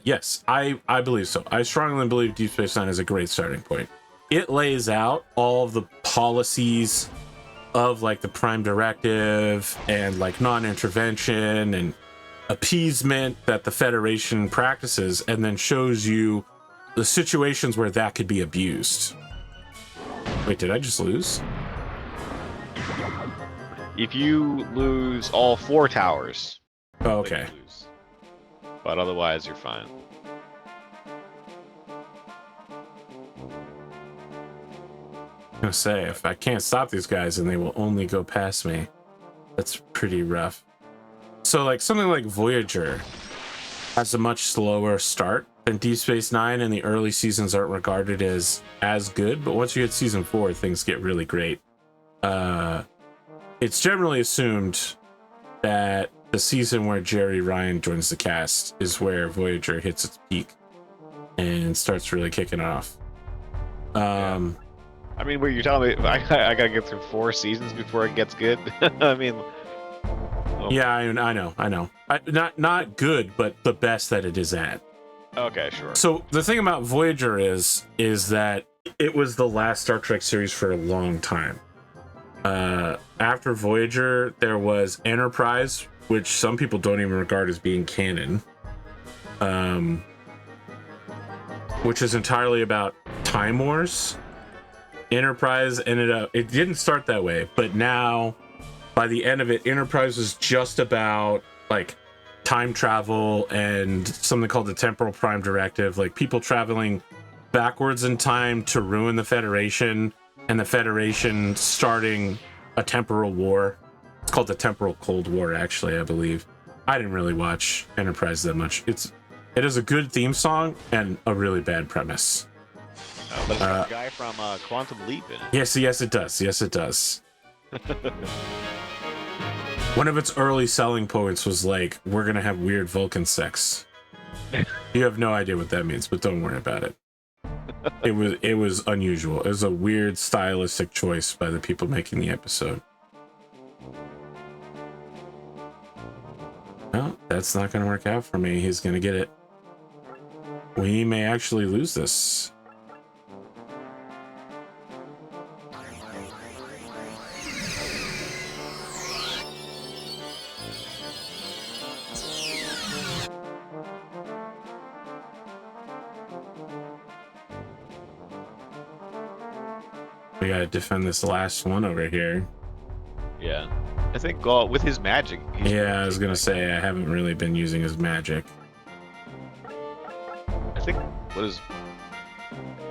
Yes, I believe so. I strongly believe Deep Space Nine is a great starting point. It lays out all of the policies of like the Prime Directive and like non-intervention and appeasement that the Federation practices, and then shows you the situations where that could be abused. Wait, did I just lose? If you lose all 4 towers, Oh, then okay. you lose. But otherwise, you're fine. I'm gonna say, if I can't stop these guys and they will only go past me, that's pretty rough. So like something like Voyager has a much slower start than Deep Space Nine, and the early seasons aren't regarded as good, but once you hit season 4, things get really great. It's generally assumed that the season where Jerry Ryan joins the cast is where Voyager hits its peak and starts really kicking off. I mean, what you're telling me, I gotta get through 4 seasons before it gets good. I mean, Yeah, I know. Not good, but the best that it is at. okay, sure. So the thing about Voyager is that it was the last Star Trek series for a long time. After Voyager, there was Enterprise, which some people don't even regard as being canon, which is entirely about Time Wars. Enterprise it didn't start that way, but now by the end of it, Enterprise was just about like time travel and something called the Temporal Prime Directive, like people traveling backwards in time to ruin the Federation, and the Federation starting a temporal war. It's called the Temporal Cold War, actually, I believe. I didn't really watch Enterprise that much. It is a good theme song and a really bad premise. But it's got the guy from Quantum Leap in it. Yes, it does. One of its early selling points was like, we're gonna have weird Vulcan sex. You have no idea what that means, but don't worry about it. It was unusual. It was a weird stylistic choice by the people making the episode. Well, that's not gonna work out for me. He's gonna get it. We may actually lose this. We gotta defend this last one over here. Yeah. I think with his magic. Yeah, I was gonna say, I haven't really been using his magic. I think what is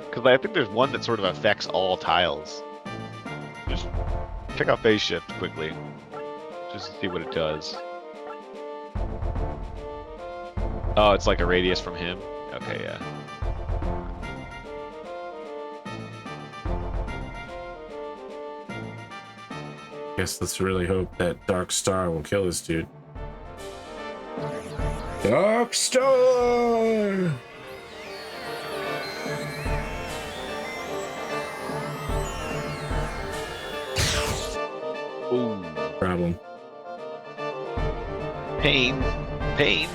because I think there's one that sort of affects all tiles. Just check out phase shift quickly, just to see what it does. Oh, it's like a radius from him. Okay, yeah. Guess let's really hope that Dark Star will kill this dude. Dark Star! Ooh. Problem. Pain. Pain.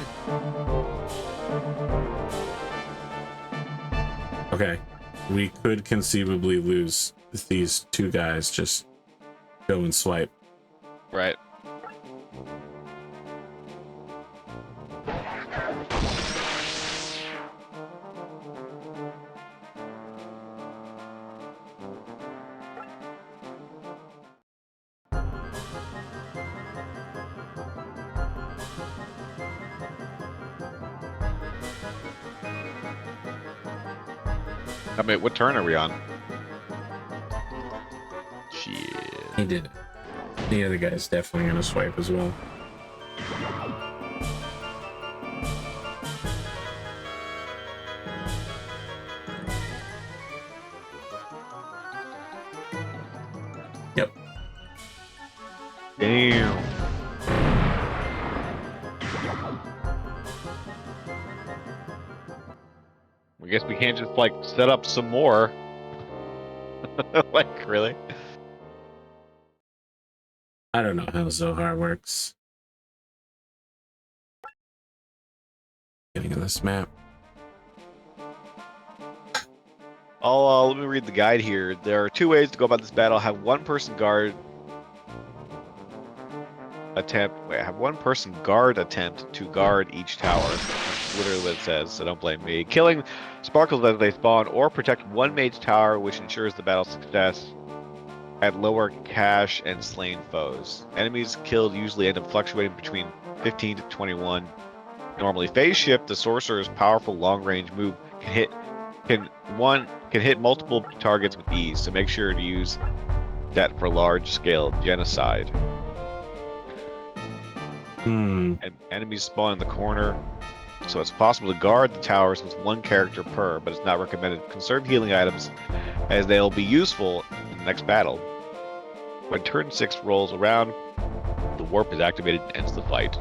Okay. We could conceivably lose if these two guys just go and swipe. Right. I mean, what turn are we on? Shit. He did it. The other guy's definitely gonna swipe as well. Yep. Damn. I guess we can't just like set up some more. Like, really? I don't know how Zohar works. Getting in this map. Let me read the guide here. There are two ways to go about this battle. Have one person guard attempt to guard each tower. That's literally what it says, so don't blame me. Killing sparkles as they spawn, or protect one mage tower, which ensures the battle's success at lower cash and slain foes. Enemies killed usually end up fluctuating between 15 to 21. Normally, phase shift, the sorcerer's powerful long-range move, can hit multiple targets with ease. So make sure to use that for large-scale genocide. And enemies spawn in the corner, so it's possible to guard the towers with one character per, but it's not recommended. Conserve healing items, as they'll be useful in the next battle. When turn 6 rolls around, the warp is activated and ends the fight.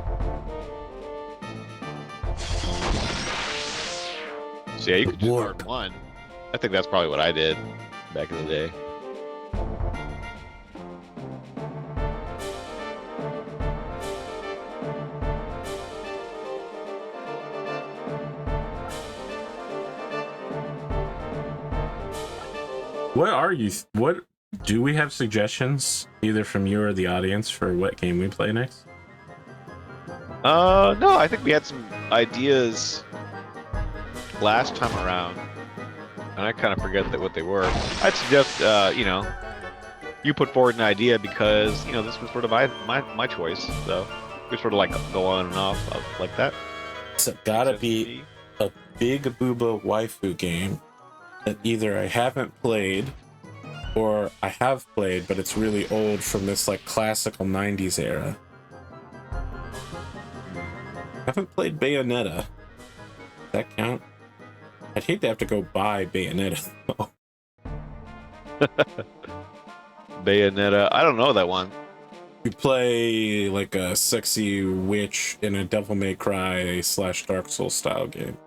So yeah, you could just guard one. I think that's probably what I did back in the day. What do we have suggestions either from you or the audience for what game we play next? No, I think we had some ideas last time around, and I kind of forget what they were. I'd suggest, you put forward an idea because, this was sort of my choice, so we sort of like go on and off of like that. It's gotta be a big booba waifu game that either I haven't played or I have played, but it's really old from this like classical 90s era. I haven't played Bayonetta. Does that count? I'd hate to have to go buy Bayonetta though. Bayonetta, I don't know that one. You play like a sexy witch in a Devil May Cry / Dark Souls style game.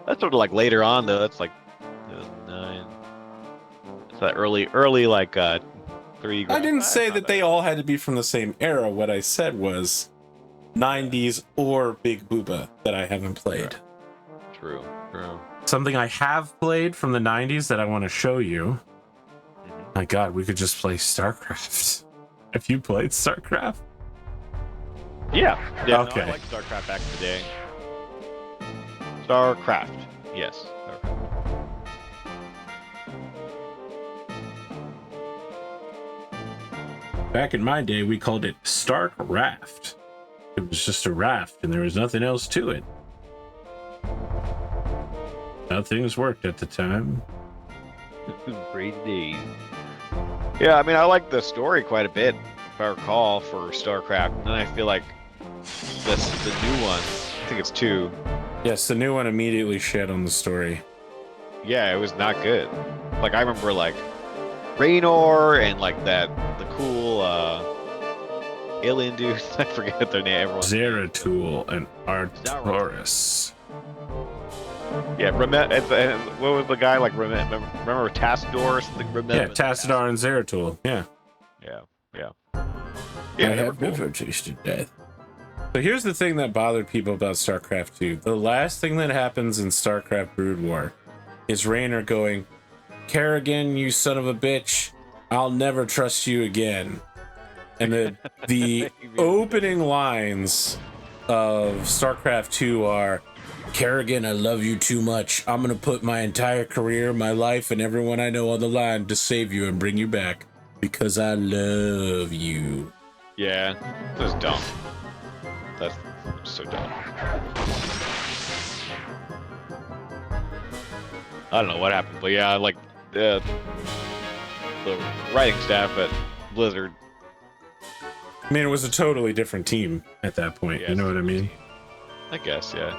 That's sort of like later on though. That's like 2009. It's that early like 3. I didn't say that they all had to be from the same era. What I said was 90s or Big Booba that I haven't played. True. Something I have played from the 90s that I want to show you. My God, we could just play StarCraft. Have you played StarCraft? Yeah. Okay. No, I like StarCraft back in the day. StarCraft. Yes. StarCraft. Back in my day, we called it Stark Raft. It was just a raft, and there was nothing else to it. how things worked at the time. Great days. Yeah, I mean, I like the story quite a bit, if I recall, for StarCraft. And then I feel like the new one, I think it's 2. Yes, the new one immediately shed on the story. Yeah, it was not good. Like, I remember, like, Raynor and, like, the cool, alien dude. I forget their name. Zeratul and Arcturus. Yeah, and what was the guy, like, remember Tassador or something? Yeah, Tassadar and Zeratul. Yeah. Yeah. I have never tasted death. So here's the thing that bothered people about StarCraft 2. The last thing that happens in StarCraft Brood War is Raynor going, Kerrigan, you son of a bitch, I'll never trust you again. And the opening lines of StarCraft 2 are, Kerrigan, I love you too much. I'm going to put my entire career, my life, and everyone I know on the line to save you and bring you back because I love you. Yeah, that was dumb. That's so dumb. I don't know what happened, but yeah, like the writing staff at Blizzard. I mean, it was a totally different team at that point. Yeah, you know what I mean? I guess, yeah.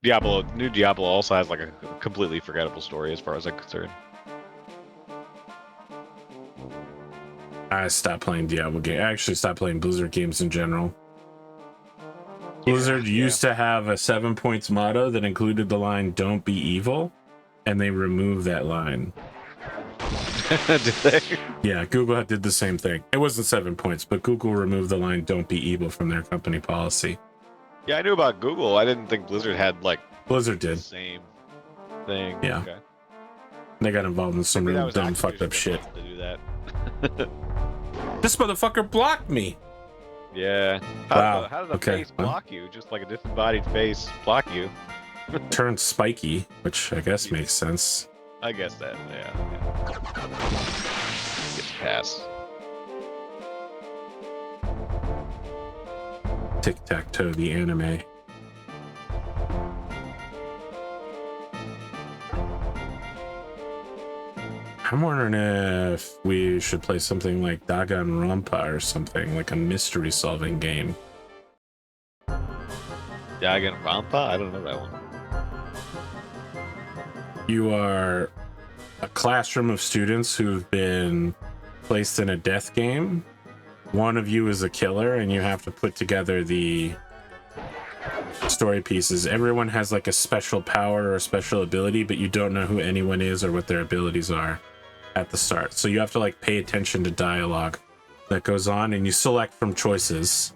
New Diablo also has like a completely forgettable story as far as I'm concerned. I stopped playing Diablo games. I actually stopped playing Blizzard games in general. Blizzard used to have a 7 points motto that included the line, don't be evil, and they removed that line. Did they? Yeah, Google did the same thing. It wasn't 7 points, but Google removed the line, don't be evil from their company policy. Yeah, I knew about Google. I didn't think Blizzard had like Blizzard did. the same thing. Yeah. Okay. They got involved in some real dumb, fucked up shit. To do that. This motherfucker blocked me. Yeah. Wow. How does a face block you? Just like a disembodied face block you? Turned spiky, which I guess makes sense. I guess that, yeah. Gets pass. Tic-tac-toe, the anime. I'm wondering if we should play something like Danganronpa or something, like a mystery-solving game. Danganronpa? I don't know that one. You are a classroom of students who've been placed in a death game. One of you is a killer, and you have to put together the story pieces. Everyone has like a special power or a special ability, but you don't know who anyone is or what their abilities are at the start. So you have to like pay attention to dialogue that goes on, and you select from choices,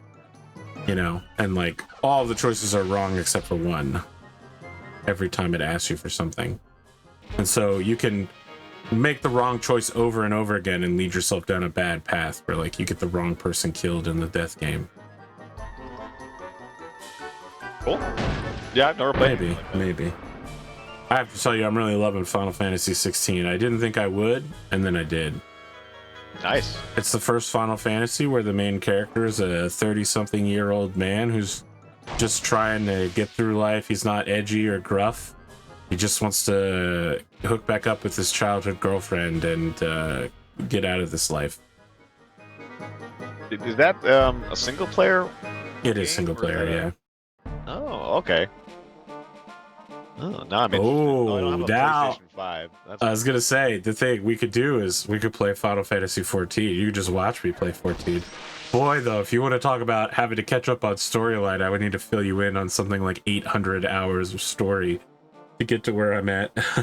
you know, and like all of the choices are wrong except for one every time it asks you for something. And so you can make the wrong choice over and over again and lead yourself down a bad path where like you get the wrong person killed in the death game. Cool. Yeah, I've never played. Maybe. I have to tell you, I'm really loving Final Fantasy 16. I didn't think I would, and then I did. Nice. It's the first Final Fantasy where the main character is a 30-something-year-old man who's just trying to get through life. He's not edgy or gruff. He just wants to hook back up with his childhood girlfriend and get out of this life. Is that a single player? It is single player, yeah. Oh, okay. Oh, no, I'm oh, I don't have a now PlayStation 5. I was gonna say the thing we could do is we could play Final Fantasy 14. You could just watch me play 14. Boy, though, if you want to talk about having to catch up on storyline, I would need to fill you in on something like 800 hours of story to get to where I'm at. That's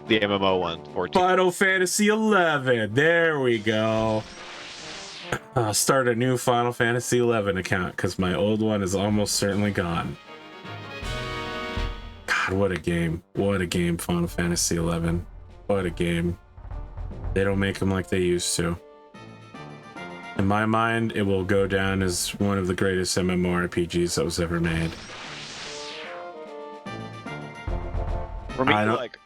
the MMO one. 14. Final Fantasy 11. There we go. I'll start a new Final Fantasy 11 account because my old one is almost certainly gone. God, what a game. What a game, Final Fantasy 11. What a game. They don't make them like they used to. In my mind, it will go down as one of the greatest MMORPGs that was ever made. For me, like,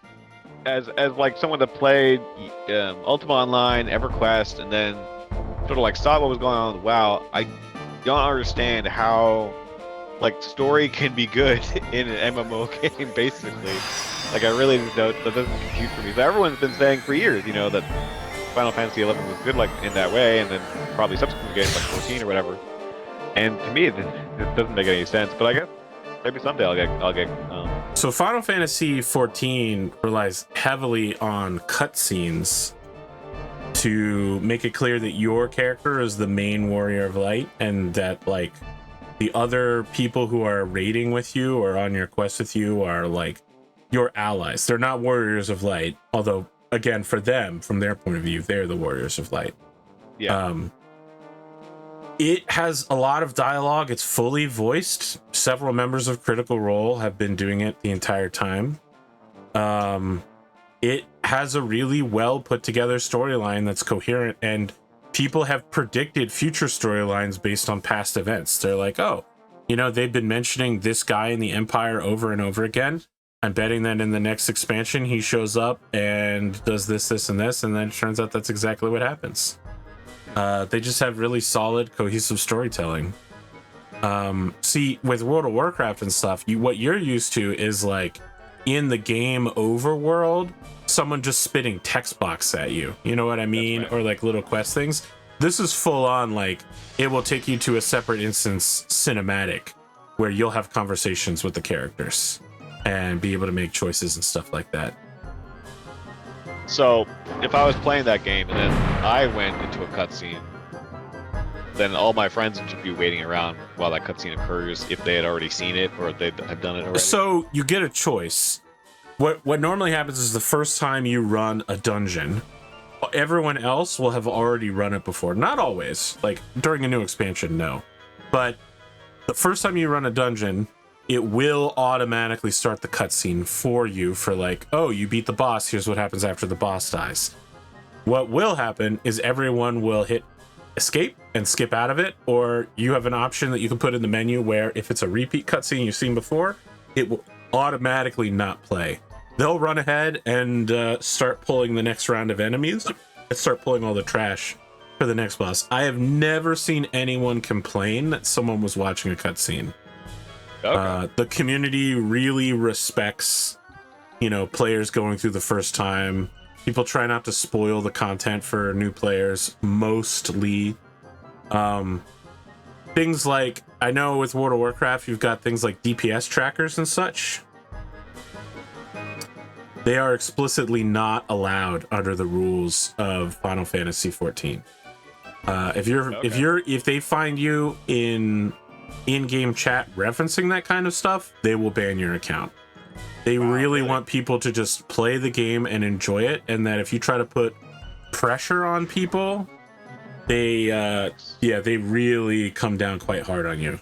as like someone that played Ultima Online, EverQuest, and then sort of like saw what was going on with WoW, I don't understand how like story can be good in an MMO game, basically. Like I really don't, that doesn't compute for me. So everyone's been saying for years, you know, that Final Fantasy 11 was good like in that way, and then probably subsequent games like 14 or whatever. And to me, it doesn't make any sense. But I guess maybe someday I'll get. So Final Fantasy 14 relies heavily on cutscenes to make it clear that your character is the main warrior of light, and that like the other people who are raiding with you or on your quest with you are like your allies. They're not warriors of light, although again, for them, from their point of view, they're the warriors of light. Yeah. It has a lot of dialogue. It's fully voiced. Several members of Critical Role have been doing it the entire time. It has a really well put together storyline that's coherent, and people have predicted future storylines based on past events. They're like, oh, you know, they've been mentioning this guy in the Empire over and over again. I'm betting that in the next expansion, he shows up and does this, this, and this, and then it turns out that's exactly what happens. They just have really solid, cohesive storytelling. See, with World of Warcraft and stuff, what you're used to is like in the game overworld, someone just spitting text box at you. You know what I mean? Right. Or like little quest things. This is full on, like it will take you to a separate instance cinematic where you'll have conversations with the characters and be able to make choices and stuff like that. So, if I was playing that game and then I went into a cutscene, then all my friends would be waiting around while that cutscene occurs if they had already seen it or if they had done it already. So, you get a choice. What normally happens is the first time you run a dungeon, everyone else will have already run it before. Not always. Like, during a new expansion, no. But the first time you run a dungeon, it will automatically start the cutscene for you for like, oh, you beat the boss, here's what happens after the boss dies. What will happen is everyone will hit escape and skip out of it, or you have an option that you can put in the menu where if it's a repeat cutscene you've seen before, it will automatically not play. They'll run ahead and start pulling the next round of enemies and start pulling all the trash for the next boss. I have never seen anyone complain that someone was watching a cutscene. Okay. The community really respects, you know, players going through the first time. People try not to spoil the content for new players, mostly. Things like, I know with World of Warcraft, you've got things like DPS trackers and such. They are explicitly not allowed under the rules of Final Fantasy 14. If they find you in-game chat referencing that kind of stuff, they will ban your account. They really want people to just play the game and enjoy it, and that if you try to put pressure on people, they really come down quite hard on you.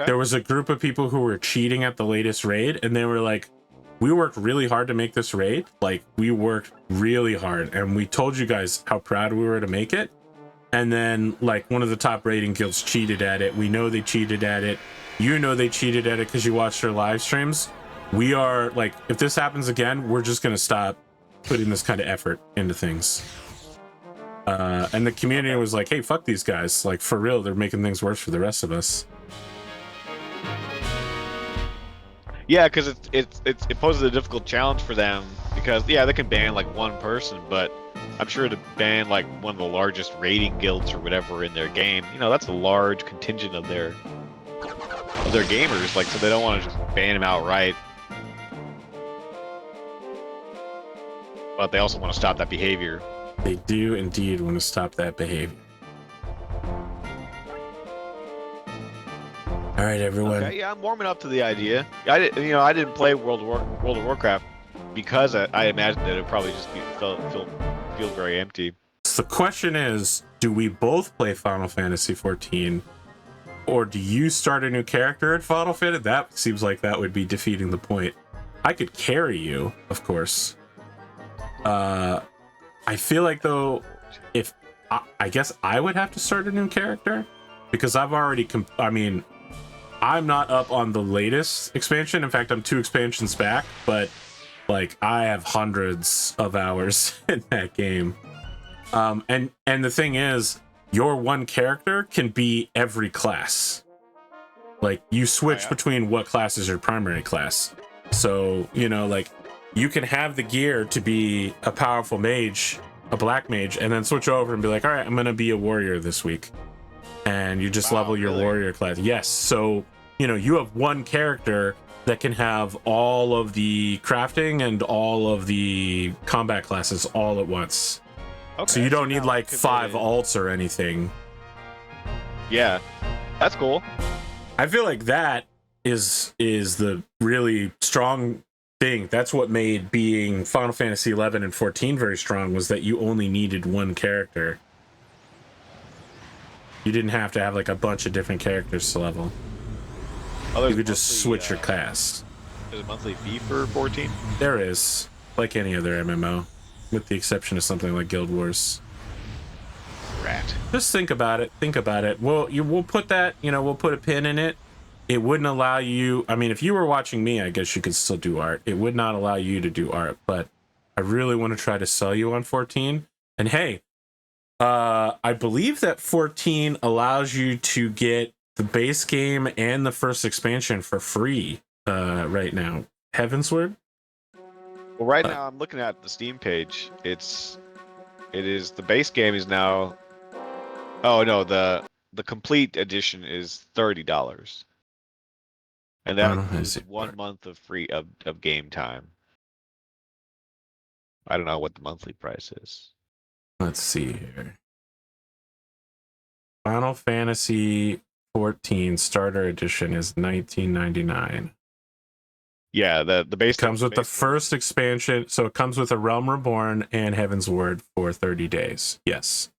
There was a group of people who were cheating at the latest raid, and they were like, we worked really hard to make this raid. Like, we worked really hard, and we told you guys how proud we were to make it. And then, like, one of the top raiding guilds cheated at it. We know they cheated at it. You know they cheated at it because you watched their live streams. We are, like, if this happens again, we're just going to stop putting this kind of effort into things. And the community was like, hey, fuck these guys. Like, for real, they're making things worse for the rest of us. Yeah, because it poses a difficult challenge for them because, yeah, they can ban, like, one person, but I'm sure to ban, like, one of the largest raiding guilds or whatever in their game, you know, that's a large contingent of their gamers, like, so they don't want to just ban them outright. But they also want to stop that behavior. They do indeed want to stop that behavior. All right, everyone. Okay, yeah, I'm warming up to the idea. I didn't play World of Warcraft because I imagined that it would probably just feel very empty. So the question is, do we both play Final Fantasy 14, or do you start a new character at Final Fantasy? That seems like that would be defeating the point. I could carry you, of course. I feel like, though, if I guess I would have to start a new character because I've already I'm not up on the latest expansion. In fact, I'm 2 expansions back, but Like I have hundreds of hours in that game. And the thing is, your one character can be every class. Like you switch between what class is your primary class. So, you know, like you can have the gear to be a powerful mage, a black mage, and then switch over and be like, all right, I'm going to be a warrior this week. And you just level your warrior class. Yes. So, you know, you have one character that can have all of the crafting and all of the combat classes all at once. Okay, so you don't need like 5 alts or anything. Yeah, that's cool. I feel like that is the really strong thing. That's what made being Final Fantasy 11 and 14 very strong, was that you only needed one character. You didn't have to have like a bunch of different characters to level. Oh, you could just switch your class. There's a monthly fee for 14? There is, like any other MMO, with the exception of something like Guild Wars. Rat. Just think about it. Think about it. Well, we'll put that, you know, we'll put a pin in it. It wouldn't allow you, I mean, if you were watching me, I guess you could still do art. It would not allow you to do art, but I really want to try to sell you on 14. And hey, I believe that 14 allows you to get the base game and the first expansion for free right now. Heavensward? Well, right now I'm looking at the Steam page. It is the base game is now. Oh no, the complete edition is $30, and that includes 1 month of free of game time. I don't know what the monthly price is. Let's see here. Final Fantasy 14 Starter Edition is $19.99. Yeah, the base comes with the first expansion, so it comes with A Realm Reborn and Heavensward for 30 days. Yes.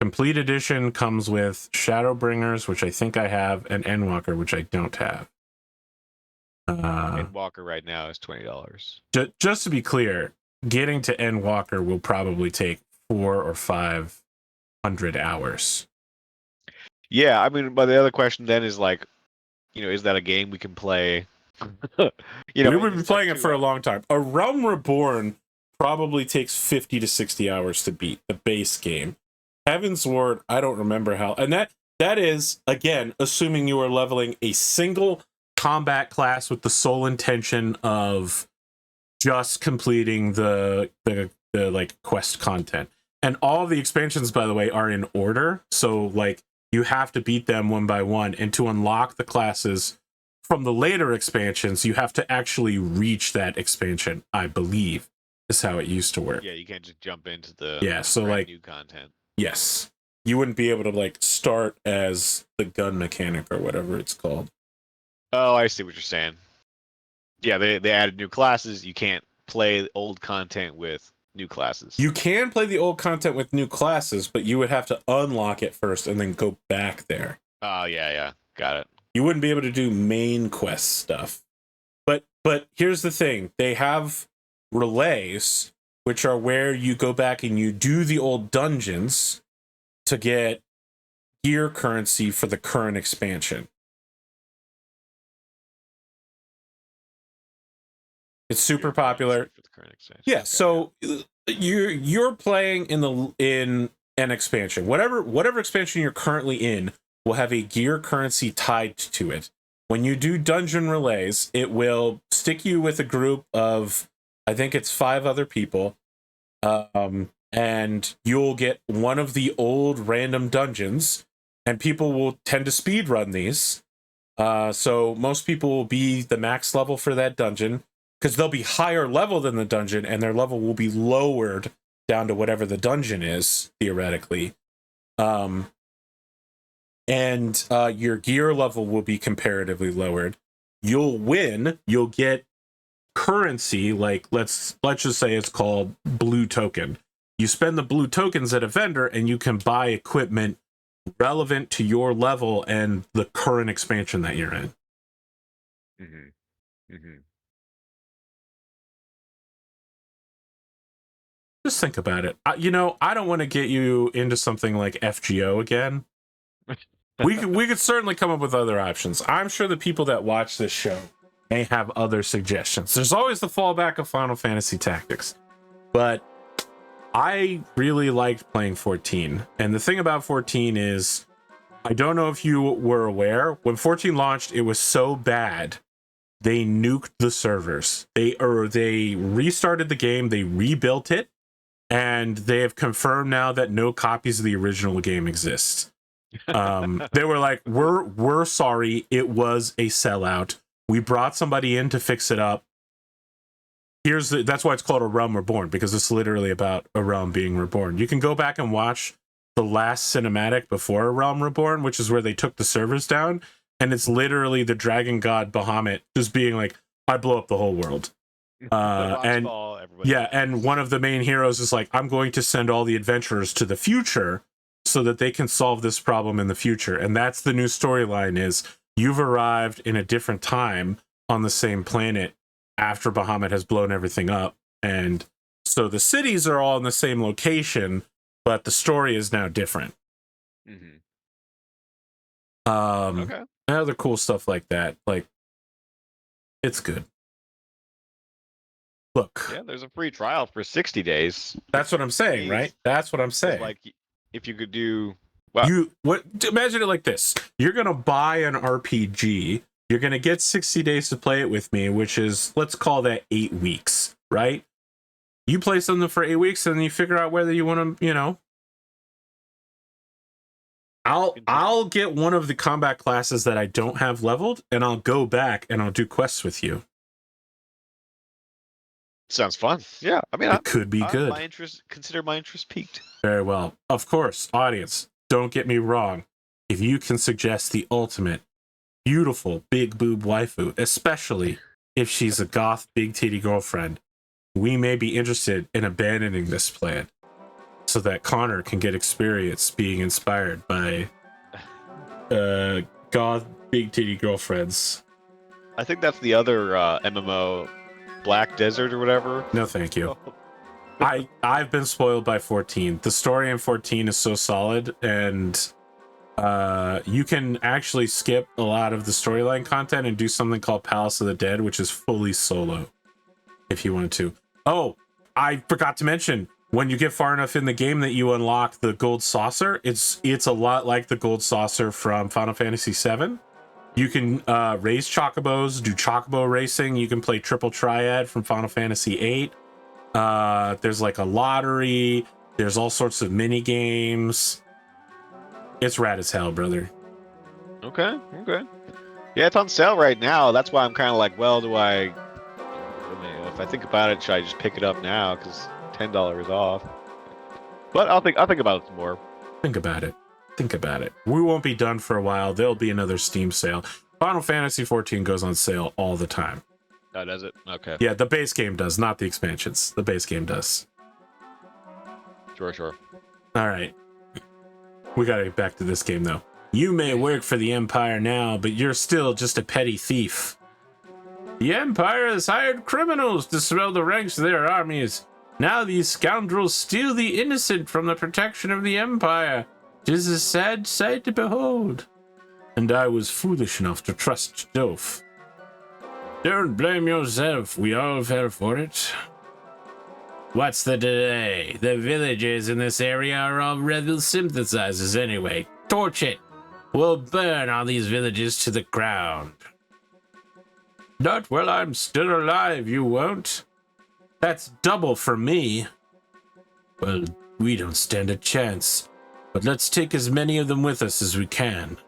Complete edition comes with Shadowbringers, which I think I have, and Endwalker, which I don't have. Endwalker right now is $20. Just to be clear, getting to Endwalker will probably take 400 or 500 hours. Yeah, I mean, but the other question then is like, you know, is that a game we can play? You know, we've been playing it for a long time. A Realm Reborn probably takes 50 to 60 hours to beat the base game. Heavensward, I don't remember how, and that is again assuming you are leveling a single combat class with the sole intention of just completing the like quest content. And all the expansions, by the way, are in order, so like you have to beat them one by one, and to unlock the classes from the later expansions, you have to actually reach that expansion, I believe, is how it used to work. Yeah, you can't just jump into the so like new content. Yes. You wouldn't be able to like start as the gun mechanic or whatever it's called. Oh, I see what you're saying. Yeah, they added new classes. You can't play old content with new classes. You can play the old content with new classes, but you would have to unlock it first and then go back there. Oh, yeah. Got it. You wouldn't be able to do main quest stuff. But here's the thing. They have relays, which are where you go back and you do the old dungeons to get gear currency for the current expansion. It's super popular. For the current expansion. Yeah, okay. So you're playing in an expansion. Whatever expansion you're currently in will have a gear currency tied to it. When you do dungeon relays, it will stick you with a group of, I think it's 5 other people, and you'll get one of the old random dungeons, and people will tend to speed run these. So most people will be the max level for that dungeon, because they'll be higher level than the dungeon, and their level will be lowered down to whatever the dungeon is, theoretically. And your gear level will be comparatively lowered. You'll win. You'll get currency, like let's just say it's called blue token. You spend the blue tokens at a vendor, and you can buy equipment relevant to your level and the current expansion that you're in. Just think about it. You know, I don't want to get you into something like FGO again. We could certainly come up with other options. I'm sure the people that watch this show may have other suggestions. There's always the fallback of Final Fantasy Tactics, but I really liked playing 14. And the thing about 14 is, I don't know if you were aware, when 14 launched, it was so bad they nuked the servers. They restarted the game, they rebuilt it, and they have confirmed now that no copies of the original game exist. They were like, we're sorry, it was a sellout. We brought somebody in to fix it up. That's why it's called A Realm Reborn, because it's literally about a realm being reborn. You can go back and watch the last cinematic before A Realm Reborn, which is where they took the servers down, and it's literally the dragon god Bahamut just being like, I blow up the whole world. And one of the main heroes is like, I'm going to send all the adventurers to the future so that they can solve this problem in the future. And that's the new storyline, is you've arrived in a different time on the same planet after Bahamut has blown everything up. And so the cities are all in the same location, but the story is now different. Okay. And other cool stuff like that. Like, it's good. Look. Yeah, there's a free trial for 60 days. That's what I'm saying, right? That's what I'm saying. Like, if you could do... Well, imagine it like this. You're going to buy an RPG. You're going to get 60 days to play it with me, which is, let's call that 8 weeks, right? You play something for 8 weeks, and then you figure out whether you want to, I'll get one of the combat classes that I don't have leveled, and I'll go back and I'll do quests with you. Sounds fun. Yeah, I mean, it could be good. Consider my interest peaked. Very well. Of course, audience, don't get me wrong. If you can suggest the ultimate beautiful big boob waifu, especially if she's a goth big titty girlfriend, we may be interested in abandoning this plan so that Connor can get experience being inspired by goth big titty girlfriends. I think that's the other MMO, Black Desert or whatever. No, thank you. I've been spoiled by 14. The story in 14 is so solid, and you can actually skip a lot of the storyline content and do something called Palace of the Dead, which is fully solo, if you wanted to. Oh, I forgot to mention, when you get far enough in the game that you unlock the gold saucer, it's a lot like the gold saucer from Final Fantasy VII. You can raise chocobos, do chocobo racing. You can play Triple Triad from Final Fantasy VIII. There's like a lottery. There's all sorts of mini games. It's rad as hell, brother. Okay. Yeah, it's on sale right now. That's why I'm kind of like, well, I mean, if I think about it, should I just pick it up now? Because $10 off. But I'll think about it some more. Think about it. We won't be done for a while. There'll be another Steam sale. Final Fantasy 14 goes on sale all the time. Oh, does it? Okay. Yeah, the base game does, not the expansions. The base game does. Sure. All right. We gotta get back to this game, though. You may work for the Empire now, but you're still just a petty thief. The Empire has hired criminals to swell the ranks of their armies. Now these scoundrels steal the innocent from the protection of the Empire. 'Tis a sad sight to behold. And I was foolish enough to trust Dolph. Don't blame yourself, we all fell for it. What's the delay? The villagers in this area are all rebel sympathizers anyway. Torch it. We'll burn all these villages to the ground. Not while I'm still alive, you won't. That's double for me. Well, we don't stand a chance. But let's take as many of them with us as we can.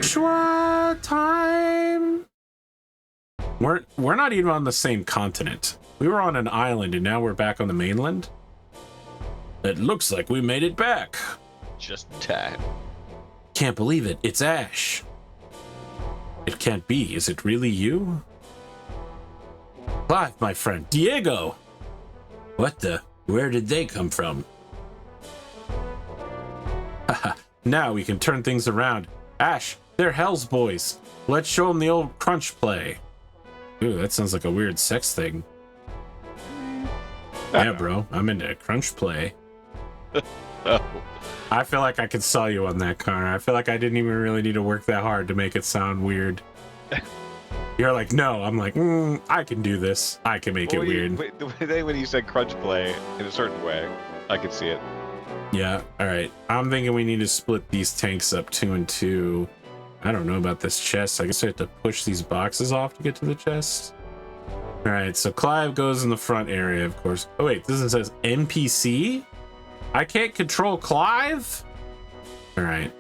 Schwa time! We're not even on the same continent. We were on an island and now we're back on the mainland. It looks like we made it back. Just time. Can't believe it. It's Ash. It can't be. Is it really you? Clive, my friend. Diego! What the? Where did they come from? Haha. Now we can turn things around. Ash, they're Hell's boys. Let's show them the old crunch play. Ooh, that sounds like a weird sex thing. Yeah, bro. I'm into crunch play. Oh. I feel like I could sell you on that, Connor. I feel like I didn't even really need to work that hard to make it sound weird. You're like, no. I'm like, I can do this. I can make it weird. The thing when you said crunch play in a certain way, I could see it. Yeah. All right. I'm thinking we need to split these tanks up 2 and 2. I don't know about this chest. I guess I have to push these boxes off to get to the chest. All right. So Clive goes in the front area, of course. Oh wait, this one says NPC. I can't control Clive. All right.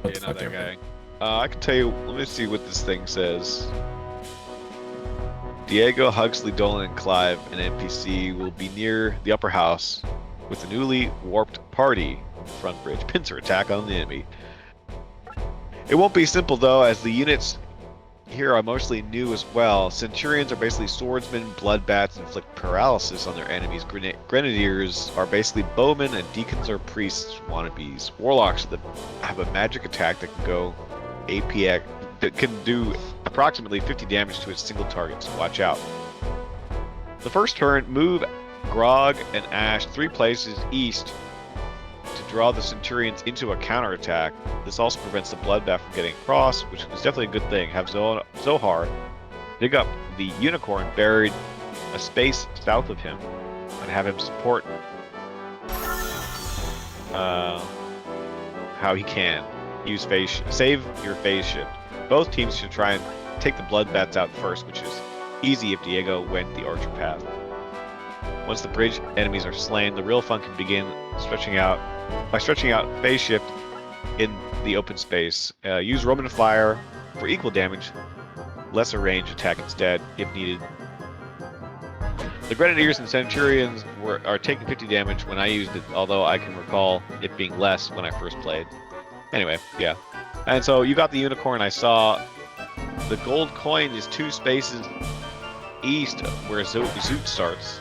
What the fuck, Not that guy. I can tell you. Let me see what this thing says. Diego, Huxley, Dolan, and Clive, an NPC, will be near the upper house with the newly warped party on the front bridge. Pincer attack on the enemy. It won't be simple though, as the units here are mostly new as well. Centurions are basically swordsmen, bloodbats inflict paralysis on their enemies. Grenadiers are basically bowmen, and deacons are priests wannabes. Warlocks that have a magic attack that can go APX, that can do approximately 50 damage to a single target, so watch out. The first turn, move Grog and Ash 3 places east to draw the Centurions into a counterattack. This also prevents the Bloodbath from getting across, which is definitely a good thing. Have Zohar dig up the Unicorn buried a space south of him and have him support how he can. Save your phase shift. Both teams should try and take the Bloodbats out first, which is easy if Diego went the Archer path. Once the bridge enemies are slain, the real fun can begin stretching out phase shift in the open space. Use Roman Fire for equal damage, lesser range attack instead, if needed. The Grenadiers and Centurions are taking 50 damage when I used it, although I can recall it being less when I first played. Anyway, yeah. And so you got the Unicorn. I saw the gold coin is 2 spaces east where Zoot starts.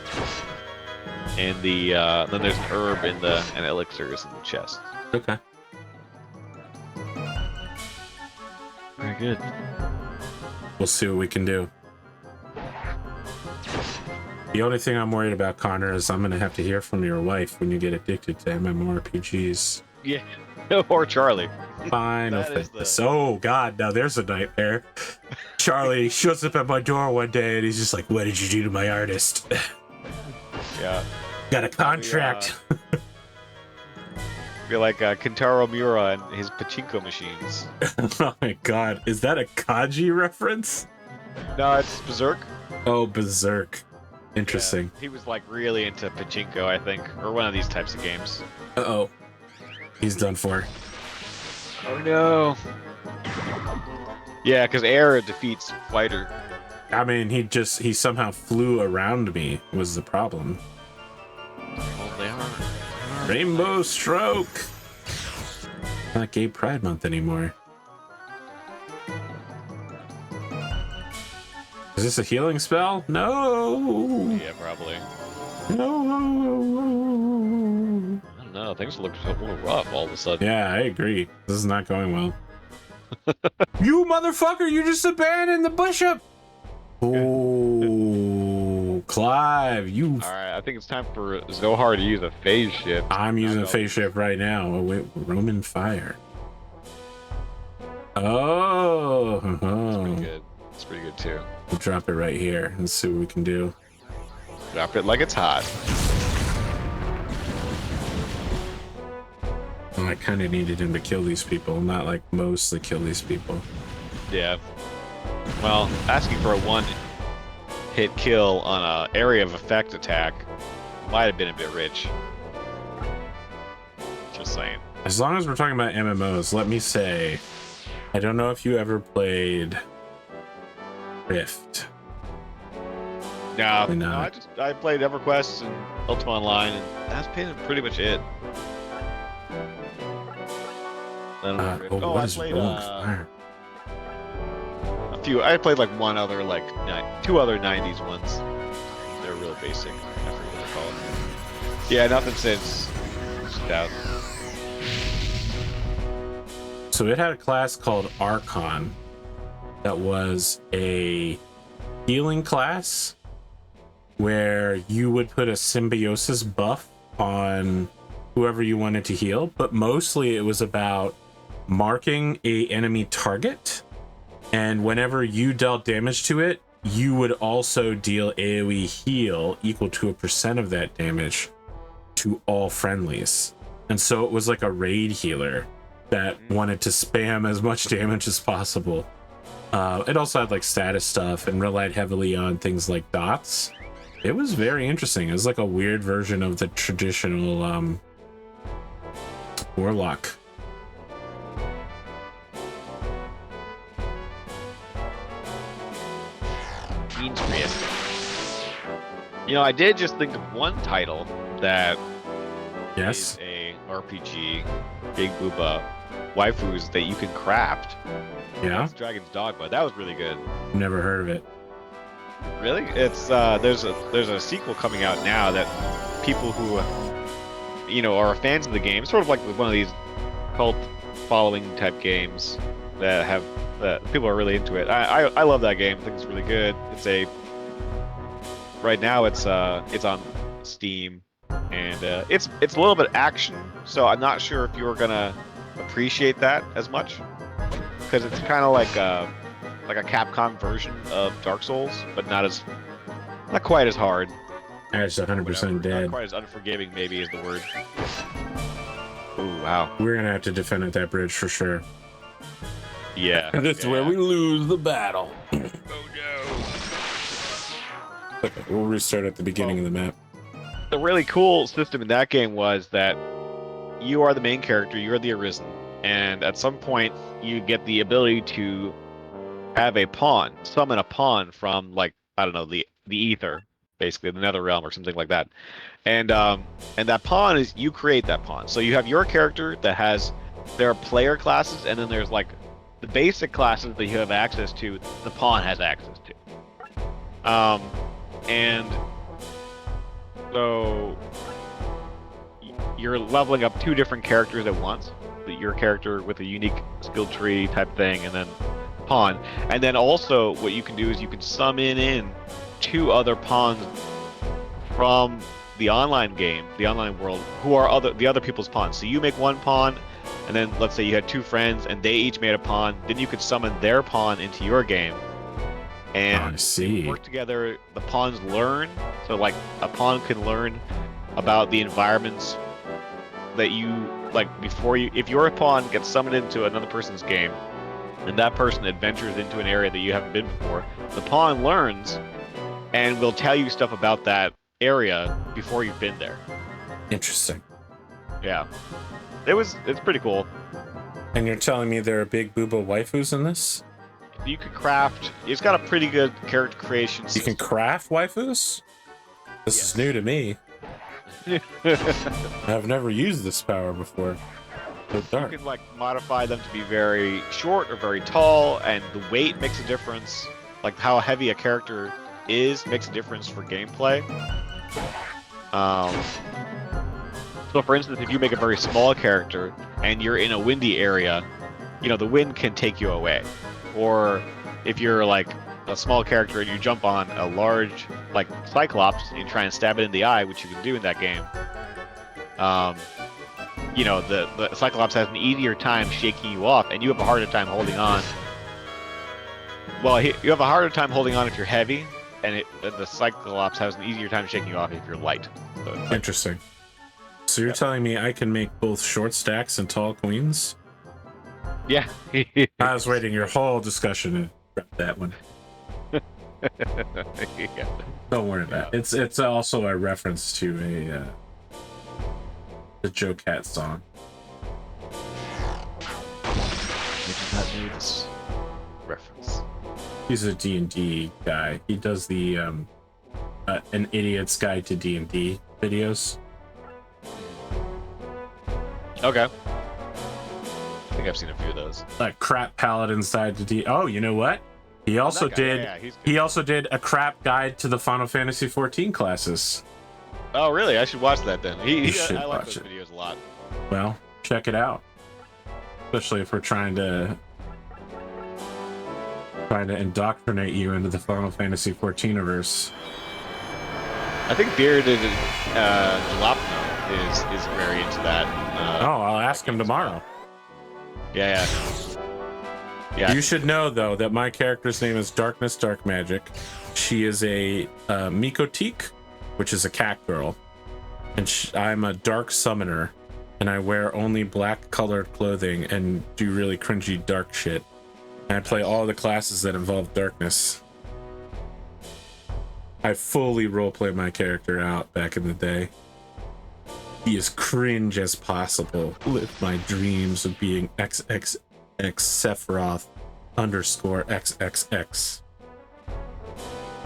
And then there's an herb and elixirs in the chest. Okay. Very good. We'll see what we can do. The only thing I'm worried about, Connor, is I'm gonna have to hear from your wife when you get addicted to MMORPGs. Yeah. Or Charlie. Final Fantasy. Oh God, now there's a nightmare. Charlie shows up at my door one day and he's just like, "What did you do to my artist?" Yeah. Got a contract. Be like Kentaro Miura and his pachinko machines. Oh my God, is that a Kaji reference? No, it's Berserk. Oh, Berserk. Interesting. Yeah, he was like really into pachinko, I think, or one of these types of games. Uh-oh. He's done for. Oh no. Yeah, because air defeats fighter. I mean, he somehow flew around me was the problem. Well, they are. Rainbow Stroke. Not Gay Pride Month anymore. Is this a healing spell? No. Yeah, probably. No. I don't know. Things look a little rough all of a sudden. Yeah, I agree. This is not going well. You motherfucker! You just abandoned the bishop. Oh, Clive, you. All right, I think it's time for Zohar to use a phase shift. I'm using a phase shift right now. Oh, wait, Roman Fire. Oh, That's pretty good. That's pretty good too. We'll drop it right here and see what we can do. Drop it like it's hot. Well, I kind of needed him to kill these people, not like mostly kill these people. Yeah. Well, asking for a one-hit kill on a area of effect attack might have been a bit rich. Just saying. As long as we're talking about MMOs, let me say, I don't know if you ever played Rift. No, I played EverQuest and Ultima Online, and that's pretty much it. What is I played Roman Fire? a few. I played like one other, like two other '90s ones. They're real basic. I forget what they're called. Yeah, nothing since 2000. So it had a class called Archon that was a healing class where you would put a symbiosis buff on whoever you wanted to heal, but mostly it was about marking a enemy target, and whenever you dealt damage to it, you would also deal AoE heal equal to a % of that damage to all friendlies. And so it was like a raid healer that wanted to spam as much damage as possible. It also had like status stuff and relied heavily on things like dots. It was very interesting. It was like a weird version of the traditional warlock. Interesting. You know, I did just think of one title that Yes. is a RPG, Big Booba waifus that you can craft. Yeah. It's Dragon's Dogma. That was really good. Never heard of it. Really? It's there's a sequel coming out now that people who you know are fans of the game, sort of like one of these cult following type games that have people are really into it. I love that game. I think it's really good. It's right now it's on Steam, and it's a little bit action, so I'm not sure if you're gonna appreciate that as much, because it's kind of like a Capcom version of Dark Souls, but not quite as hard. That's 100% dead. Not quite as unforgiving, maybe, is the word. Ooh, wow. We're gonna have to defend at that bridge for sure. Yeah. That's where we lose the battle. Oh no. Okay, we'll restart at the beginning of the map. The really cool system in that game was that you are the main character, you are the Arisen, and at some point you get the ability to have a pawn, summon a pawn from, like, I don't know, the ether, basically the nether realm or something like that. And that pawn is, you create that pawn. So you have your character that has, there are player classes, and then there's like the basic classes that you have access to, the pawn has access to. And so you're leveling up 2 different characters at once. Your character with a unique skill tree type thing, and then pawn. And then also what you can do is you can summon in 2 other pawns from the online game, the online world, who are the other people's pawns. So you make one pawn, and then let's say you had 2 friends and they each made a pawn, then you could summon their pawn into your game. And I see. work together, the pawns learn. So like a pawn can learn about the environments that you like before you, if your pawn gets summoned into another person's game and that person adventures into an area that you haven't been before, the pawn learns and will tell you stuff about that area before you've been there. Interesting. Yeah. It's pretty cool. And you're telling me there are big booba waifus in this? You could craft, it's got a pretty good character creation You system. can craft waifus? This is new to me. I've never used this power before. So You dark. can like modify them to be very short or very tall, and the weight makes a difference. Like how heavy a character is makes a difference for gameplay. So for instance, if you make a very small character and you're in a windy area, you know, the wind can take you away. Or if you're like a small character and you jump on a large like Cyclops and you try and stab it in the eye, which you can do in that game, you know, the Cyclops has an easier time shaking you off, and you have a harder time holding on. Well, you have a harder time holding on if you're heavy, and the Cyclops has an easier time shaking you off if you're light. So it's like, Interesting. So you're telling me I can make both short stacks and tall queens? yeah. I was waiting your whole discussion to grab that one. Yeah. Don't worry about it. It's also a reference to the Joe Cat song. I did not know this reference. He's a D&D guy. He does the an idiot's guide to D&D videos. Okay. I think I've seen a few of those. Like crap paladin's guide to D. Oh, you know what? He also that guy, did. yeah, he's good. He also did a crap guide to the Final Fantasy 14 classes. Oh, really? I should watch that then. You should I like watch those it. videos a lot. Well, check it out. Especially if we're trying to indoctrinate you into the Final Fantasy 14 verse. I think Bearded Jalapeno is very into that. I'll ask him tomorrow. Yeah. You should know though that my character's name is Darkness Dark Magic. She is a Mikotique, which is a cat girl, and I'm a dark summoner, and I wear only black colored clothing and do really cringy dark shit. And I play all the classes that involve darkness. I fully roleplay my character out back in the day. Be as cringe as possible. Live my dreams of being XXX Sephiroth _XXX.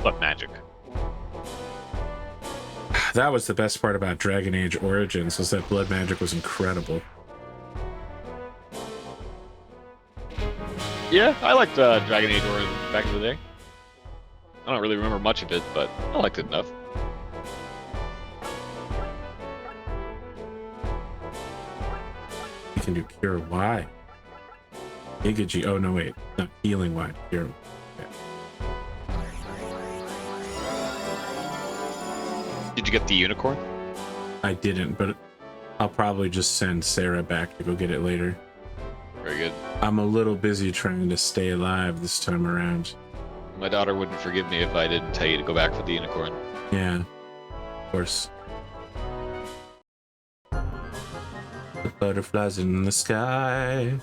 But magic. That was the best part about Dragon Age Origins, was that blood magic was incredible. Yeah, I liked Dragon Age Origins back in the day. I don't really remember much of it, but I liked it enough. You can do Cure Y. Giga G. Oh, no, wait. Not Healing Y. Cure. Okay. Did you get the unicorn? I didn't, but I'll probably just send Sarah back to go get it later. Very good. I'm a little busy trying to stay alive this time around. My daughter wouldn't forgive me if I didn't tell you to go back for the unicorn. Yeah, of course. The butterflies in the sky.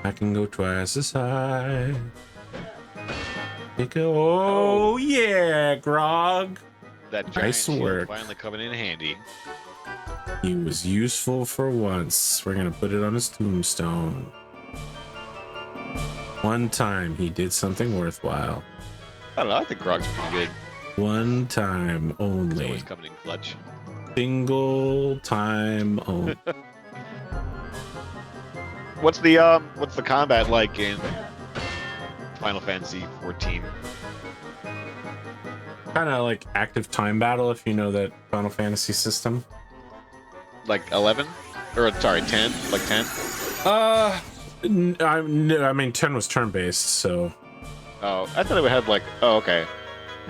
I can go twice as high. Oh yeah, Grog. That giant Nice shield work. finally coming in handy. He was useful for once. We're gonna put it on his tombstone. One time he did something worthwhile. I don't know. I think Grog's pretty good. One time He's only. always coming in clutch. Single time only. What's the combat like in Final Fantasy 14? Kind of like active time battle, if you know that Final Fantasy system. Like 11? Or sorry, 10? Like 10? I mean 10 was turn-based, so Oh, I thought it had like. Oh, okay.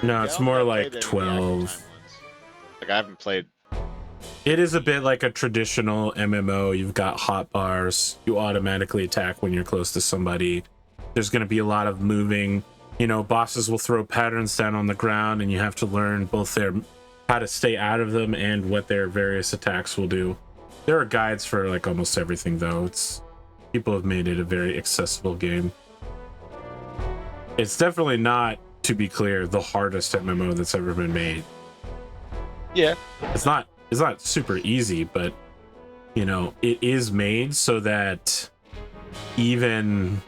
no, Yeah, it's I don't more think I've like played any of the active 12. time ones. Like I haven't played. It is a bit like a traditional MMO. You've got hotbars. You automatically attack when you're close to somebody. There's going to be a lot of moving. You know, bosses will throw patterns down on the ground, and you have to learn both how to stay out of them and what their various attacks will do. There are guides for like almost everything, though. People have made it a very accessible game. It's definitely not, to be clear, the hardest MMO that's ever been made. Yeah. It's not super easy, but you know, it is made so that even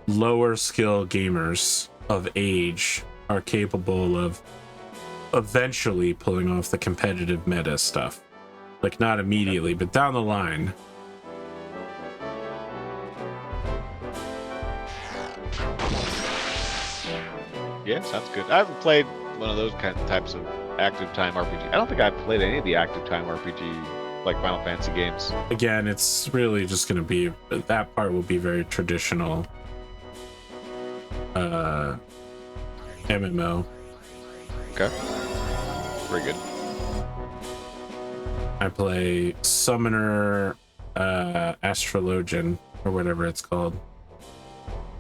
lower skill gamers of age are capable of eventually pulling off the competitive meta stuff. Like not immediately, but down the line. Yeah, sounds good. I haven't played one of those types of active time RPG. I don't think I've played any of the active time RPG like Final Fantasy games. Again, it's really just going to be, that part will be very traditional MMO. Okay. Very good. I play Summoner Astrologian, or whatever it's called.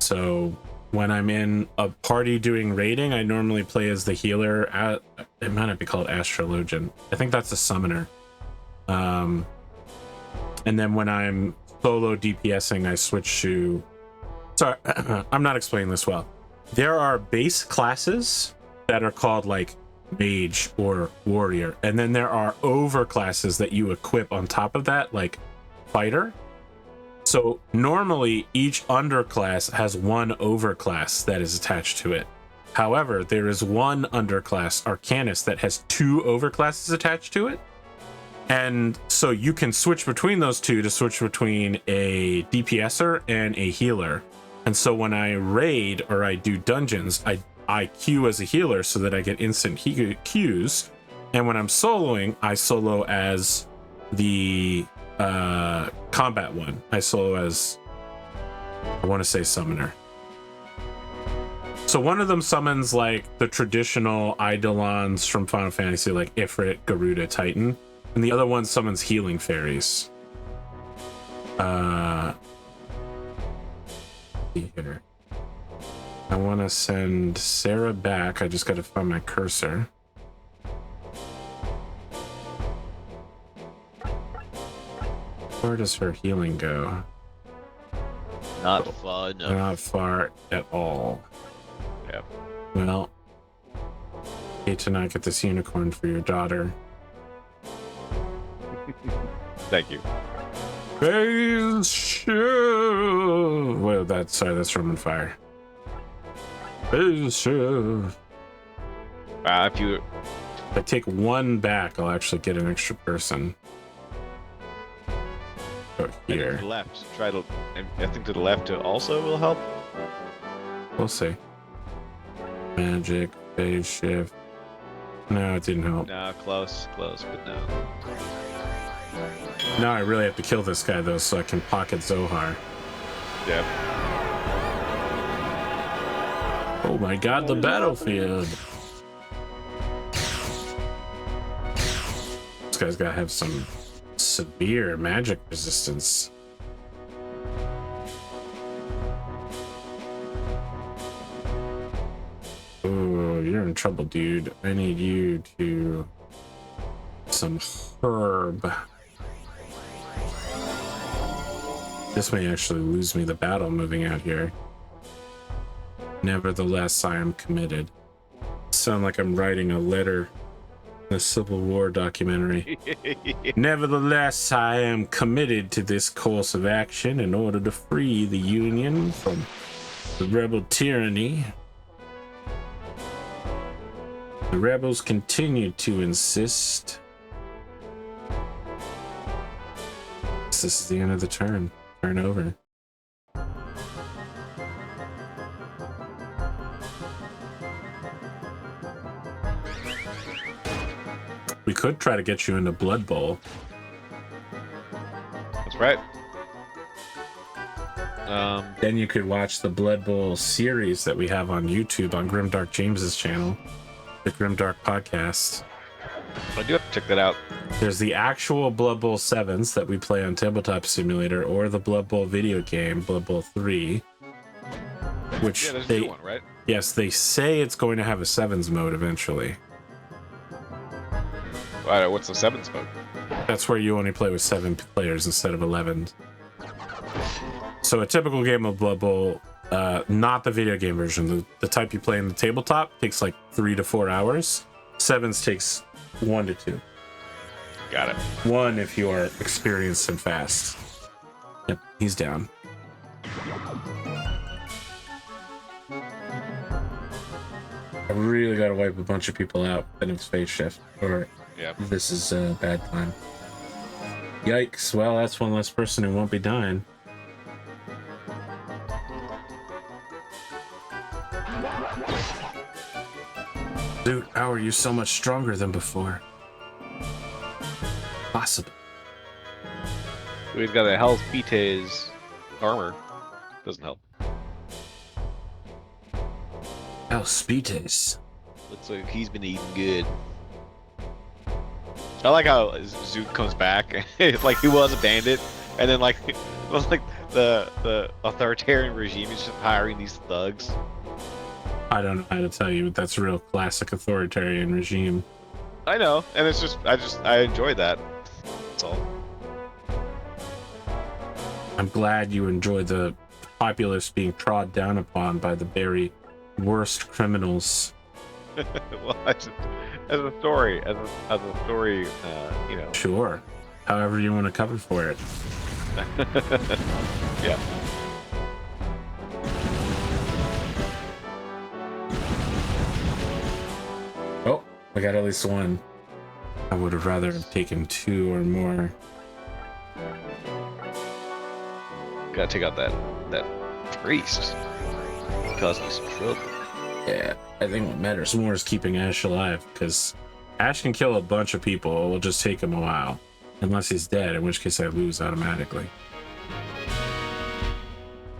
So when I'm in a party doing raiding, I normally play as the healer. It might not be called Astrologian. I think that's a summoner. And then when I'm solo DPSing, I switch to... Sorry, I'm not explaining this well. There are base classes that are called like mage or warrior, and then there are over classes that you equip on top of that, like fighter. So normally each underclass has one overclass that is attached to it. However, there is one underclass, Arcanist, that has two overclasses attached to it. And so you can switch between those two to switch between a DPSer and a healer. And so when I raid or I do dungeons, I queue as a healer so that I get instant queues. And when I'm soloing, I solo as the combat one. I solo as, I want to say, summoner. So one of them summons like the traditional Eidolons from Final Fantasy, like Ifrit, Garuda, Titan, and the other one summons healing fairies. See here. I want to send Sarah back. I just got to find my cursor. Where does her healing go? Not fun. Not far at all. Yeah. Well, hate to not get this unicorn for your daughter. Thank you. Phase shift. Wait, that's Roman Fire. Phase shift. If I take one back, I'll actually get an extra person. Go here. to the left, try to. I think to the left also will help. We'll see. Magic, phase shift. No, it didn't help. No, close, but no. Now I really have to kill this guy though, so I can pocket Zohar. Yeah. Oh my god, the battlefield. This guy's gotta have some severe magic resistance. Oh, you're in trouble, dude. I need you to some herb. This may actually lose me the battle moving out here. Nevertheless, I am committed. Sound like I'm writing a letter in a Civil War documentary. Nevertheless, I am committed to this course of action in order to free the Union from the rebel tyranny. The rebels continue to insist. This is the end of the turn. Turn over. We could try to get you into Blood Bowl. That's right. Then you could watch the Blood Bowl series that we have on YouTube on Grimdark James's channel, the Grimdark Podcast. I do have to check that out. There's the actual Blood Bowl 7s that we play on Tabletop Simulator, or the Blood Bowl video game, Blood Bowl 3. Which Yeah, there's a they, new one, right? yes, they say it's going to have a 7s mode eventually. What's the 7th mode? That's where you only play with 7 players instead of 11. So a typical game of Blood Bowl, not the video game version, the type you play in the tabletop, takes like 3 to 4 hours. 7s takes 1 to 2. Got it. 1 if you are experienced and fast. Yep, he's down. I really gotta wipe a bunch of people out, then it's phase shift, or Yeah. this is a bad time. Yikes, well, that's one less person who won't be dying. Dude, how are you so much stronger than before? Possible. We've got a Hell's Pites armor. Doesn't help. Alspites. Looks like he's been eating good. I like how Zoot comes back, like he was a bandit, and then like it was like the authoritarian regime is just hiring these thugs. I don't know how to tell you, but that's a real classic authoritarian regime. I know, and it's just I enjoy that. That's all. I'm glad you enjoy the populace being trod down upon by the very worst criminals. Well, as a story, you know. Sure. However you want to cover for it. Yeah. Oh, I got at least one. I would have rather have taken 2 or more. Gotta take out that priest. Causing some trouble. Yeah, I think what matters more is keeping Ash alive, because Ash can kill a bunch of people. It will just take him a while. Unless he's dead, in which case I lose automatically.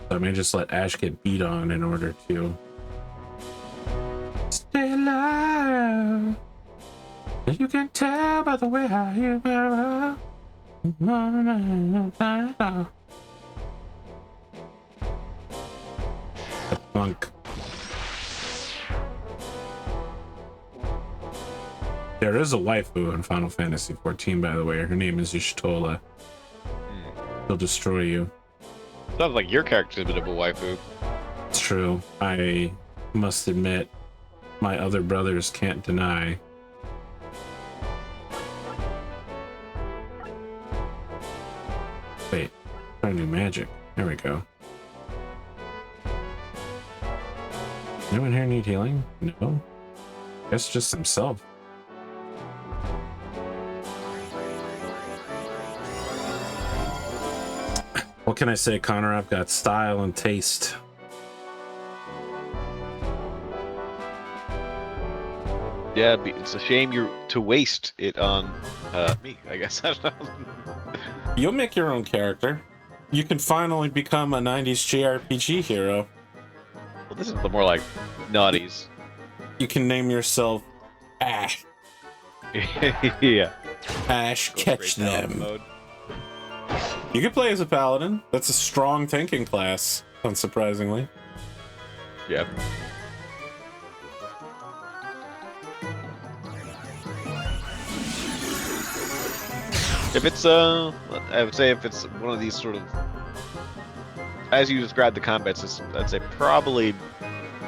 So I may just let Ash get beat on in order to smile. You can tell by the way how you are. The funk. There is a waifu in Final Fantasy XIV, by the way. Her name is Ishtola. She'll destroy you. Sounds like your character's a bit of a waifu. It's true. I must admit, my other brothers can't deny. Wait, trying to do magic. There we go. Anyone here need healing? No. Guess just himself. What can I say, Connor? I've got style and taste. Yeah, it's a shame you're to waste it on me, I guess. I don't know. You'll make your own character. You can finally become a 90s JRPG hero. Well, this is the more like naughties. You can name yourself Ash. Yeah. Ash, Go catch straight down them. mode. You can play as a paladin. That's a strong tanking class, unsurprisingly. Yeah. If it's I would say if it's one of these sort of, as you described the combat system, I'd say probably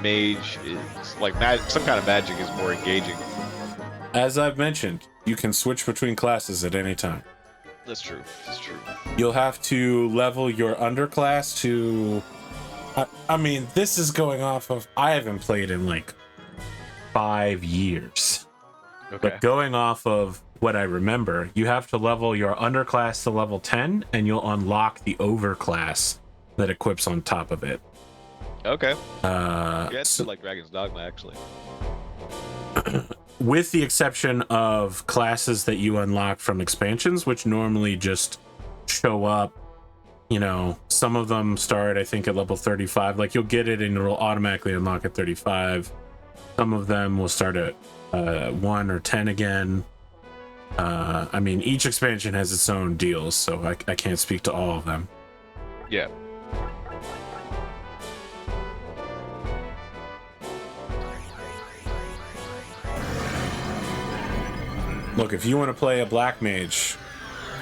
mage is like some kind of magic is more engaging. As I've mentioned, you can switch between classes at any time. That's true. That's true. You'll have to level your underclass to... I mean, this is going off of... I haven't played in like 5 years. Okay. But going off of what I remember, you have to level your underclass to level 10, and you'll unlock the overclass that equips on top of it. Okay. Yeah, it's so, like Dragon's Dogma, actually. with the exception of classes that you unlock from expansions, which normally just show up, you know, some of them start, I think, at level 35. Like, you'll get it and it'll automatically unlock at 35. Some of them will start at 1 or 10 again. I mean, each expansion has its own deals, so I can't speak to all of them. Yeah. Look, if you want to play a black mage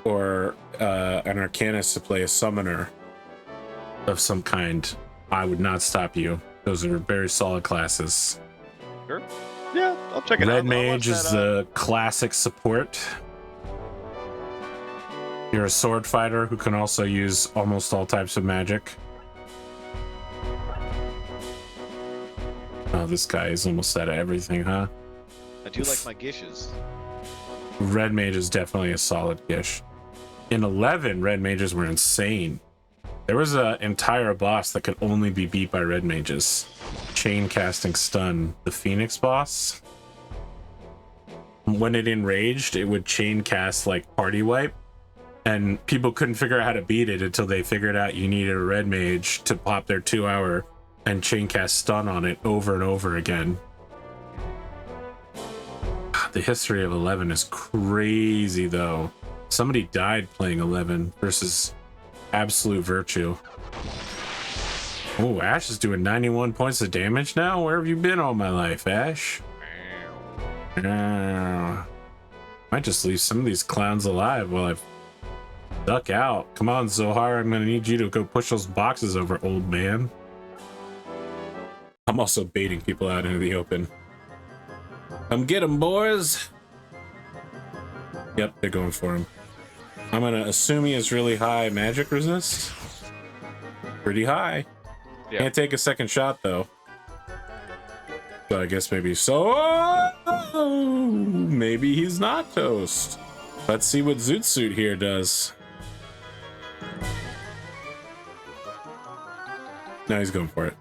or an arcanist to play a summoner of some kind, I would not stop you. Those are very solid classes. Sure. Yeah, I'll check it out. Red mage is the classic support. You're a sword fighter who can also use almost all types of magic. Oh, this guy is almost out of everything, huh? I do like my gishes. Red mage is definitely a solid gish. In 11, red mages were insane. There was an entire boss that could only be beat by red mages. Chain casting stun, the Phoenix boss. When it enraged, it would chain cast like party wipe, and people couldn't figure out how to beat it until they figured out you needed a red mage to pop their 2-hour and chain cast stun on it over and over again. The history of 11 is crazy, though. Somebody died playing 11 versus Absolute Virtue. Oh, Ash is doing 91 points of damage now? Where have you been all my life, Ash? Might just leave some of these clowns alive while I duck out. Come on, Zohar, I'm gonna need you to go push those boxes over, old man. I'm also baiting people out into the open. Come get him, boys. Yep, they're going for him. I'm gonna assume he has really high magic resist. Pretty high. Yeah. Can't take a second shot though. So I guess maybe so. Maybe he's not toast. Let's see what Zootsuit here does. Now he's going for it.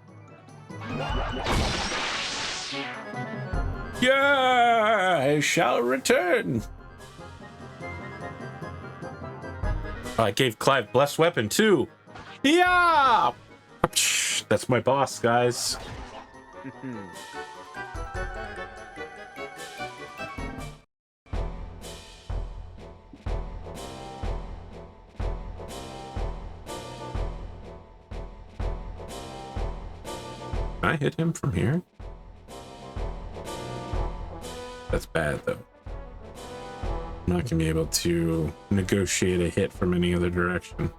Yeah, I shall return. Oh, I gave Clive blessed weapon too. Yeah, that's my boss, guys. Can I hit him from here? That's bad, though. I'm not gonna be able to negotiate a hit from any other direction.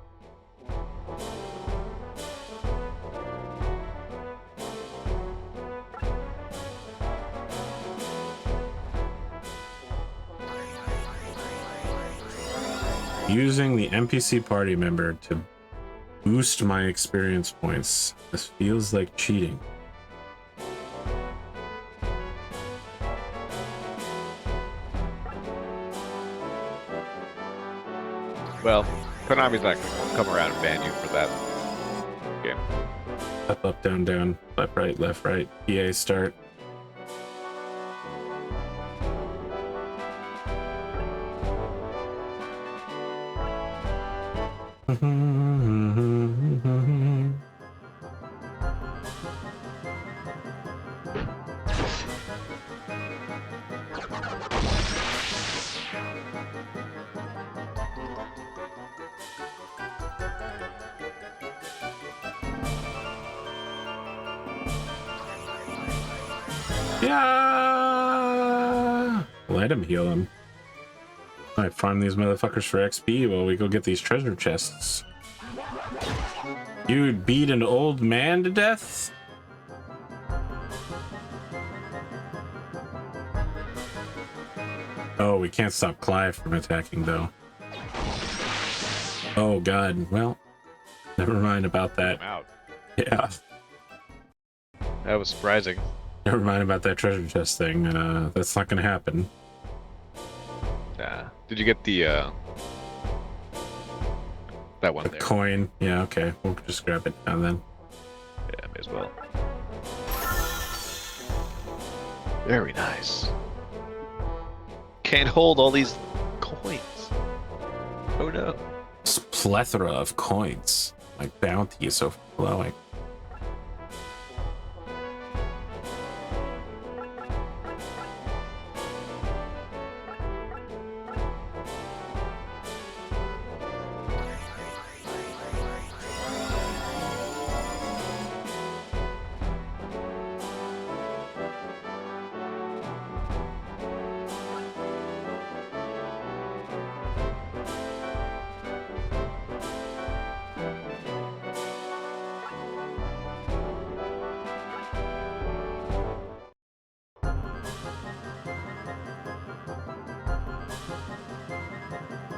Using the NPC party member to boost my experience points. This feels like cheating. Well, Konami's not gonna come around and ban you for that game. Up, down, down, left, right. EA start. Yeah! Let him heal him. I farm these motherfuckers for XP while we go get these treasure chests. You'd beat an old man to death? Oh, we can't stop Clive from attacking, though. Oh, God. Well, never mind about that. I'm out. Yeah. That was surprising. Never mind about that treasure chest thing. That's not gonna happen. Yeah. Did you get the that one The there? coin. Yeah, okay. We'll just grab it now then. Yeah, may as well. Very nice. Can't hold all these coins. Oh no. This plethora of coins. My bounty is overflowing.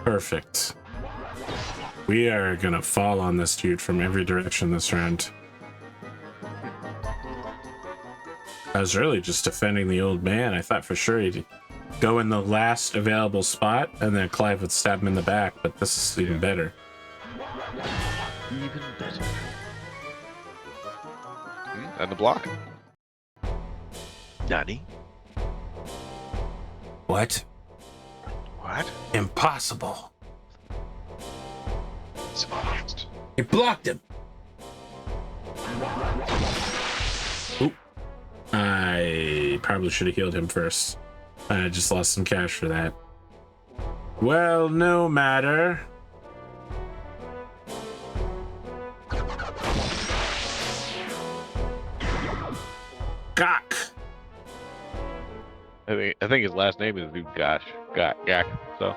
Perfect. We are gonna fall on this dude from every direction this round. I was really just defending the old man. I thought for sure he'd go in the last available spot and then Clive would stab him in the back, but this is even better. Even better. And the block. Nani? What? What? Impossible. It's fast. He blocked him. Oop. I probably should have healed him first. I just lost some cash for that. Well, no matter. Gok. I think his last name is Dude Gak. So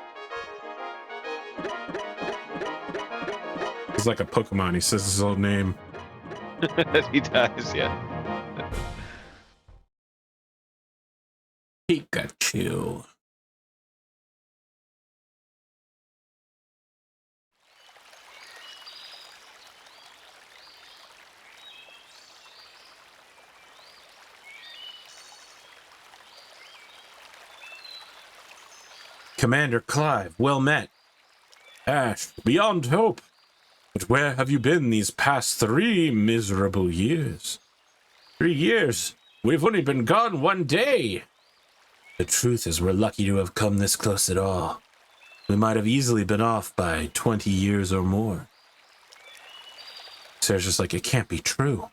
He's like a Pokemon. He says his own name. he does, yeah. Pikachu. Commander Clive, well met. Ash, beyond hope. But where have you been these past 3 miserable years? 3 years? We've only been gone 1 day. The truth is we're lucky to have come this close at all. We might have easily been off by 20 years or more. Sarah's just like, it can't be true.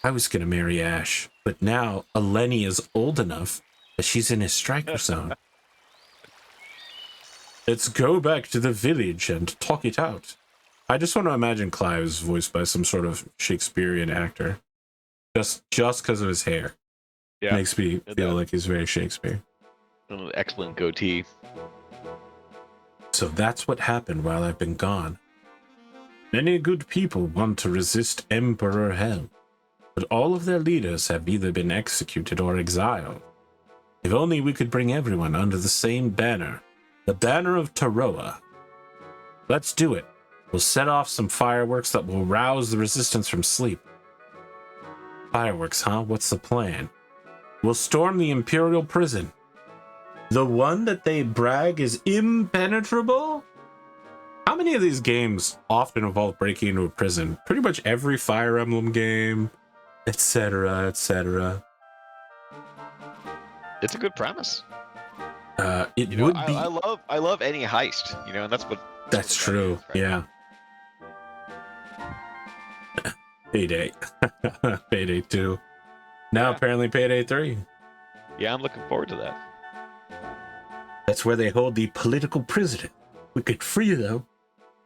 I was gonna marry Ash, but now Eleni is old enough that she's in his striker zone. Let's go back to the village and talk it out. I just want to imagine Clive is voiced by some sort of Shakespearean actor. just because of his hair. Yeah, Makes me it feel does. like he's very Shakespeare. An excellent goatee. So that's what happened while I've been gone. Many good people want to resist Emperor Hell, but all of their leaders have either been executed or exiled. If only we could bring everyone under the same banner, the banner of Taroa. Let's do it. We'll set off some fireworks that will rouse the resistance from sleep. Fireworks, huh? What's the plan? We'll storm the Imperial prison. The one that they brag is impenetrable? How many of these games often involve breaking into a prison? Pretty much every Fire Emblem game, etc., etc. It's a good premise. It You know, would be. I love any heist. You know, and that's what. That's what true. is, right? Yeah. Payday. Payday 2. Now Yeah. apparently Payday 3. Yeah, I'm looking forward to that. That's where they hold the political prisoner. We could free them.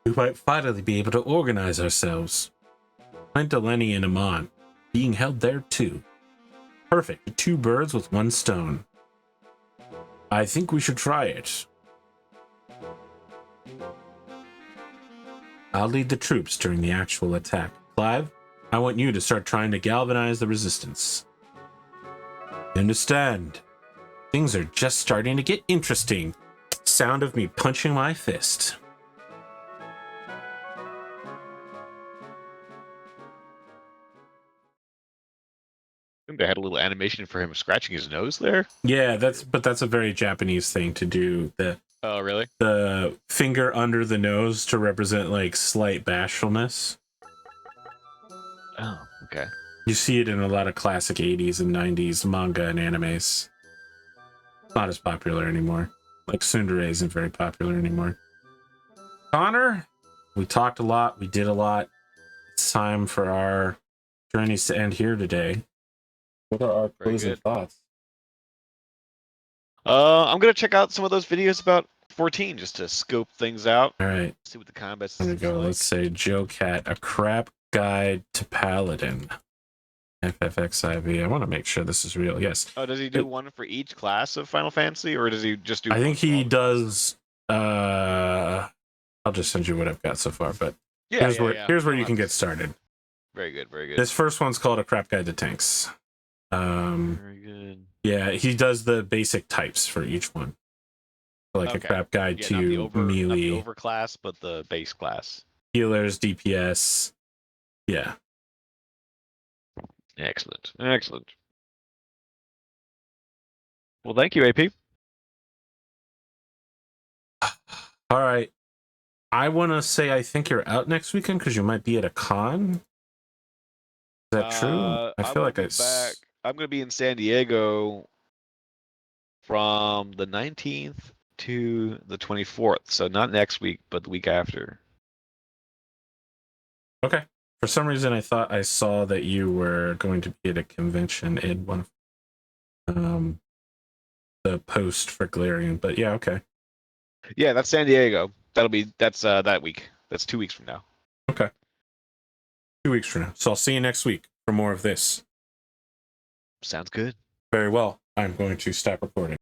We might finally be able to organize ourselves. Find Delaney and Amon being held there too. Perfect. 2 birds with 1 stone. I think we should try it. I'll lead the troops during the actual attack. Clive, I want you to start trying to galvanize the resistance. You understand? Things are just starting to get interesting. Sound of me punching my fist. I think they had a little animation for him scratching his nose there. Yeah, that's a very Japanese thing to do. Oh, really? The finger under the nose to represent like slight bashfulness. Oh, okay. You see it in a lot of classic 80s and 90s manga and animes. It's not as popular anymore. Like Tsundere isn't very popular anymore. Connor, we talked a lot. We did a lot. It's time for our journeys to end here today. What are our Very closing good. thoughts? I'm gonna check out some of those videos about 14 just to scope things out. All right. See what the combat There we system's go. like. Let's say Joe Cat, a crap guide to Paladin. FFXIV. I want to make sure this is real. Yes. Oh, does he do one for each class of Final Fantasy, or does he just do? I think one for all he the does. I'll just send you what I've got so far, but Yeah, here's yeah. where you can get started. Very good, very good. This first one's called A Crap Guide to Tanks. Very good. Yeah, he does the basic types for each one. Like a crap guide Yeah, to not the melee, not the over class, but the base class. healers, DPS. Yeah. Excellent, excellent. Well, thank you, AP. All right. I want to say I think you're out next weekend because you might be at a con. Is that true? I feel like I'm going to be in San Diego from the 19th to the 24th. So not next week, but the week after. Okay. For some reason, I thought I saw that you were going to be at a convention in one of the post for Galarian, but yeah, okay. Yeah, that's San Diego. That's that week. That's 2 weeks from now. Okay. 2 weeks from now. So I'll see you next week for more of this. Sounds good. Very well. I'm going to stop recording.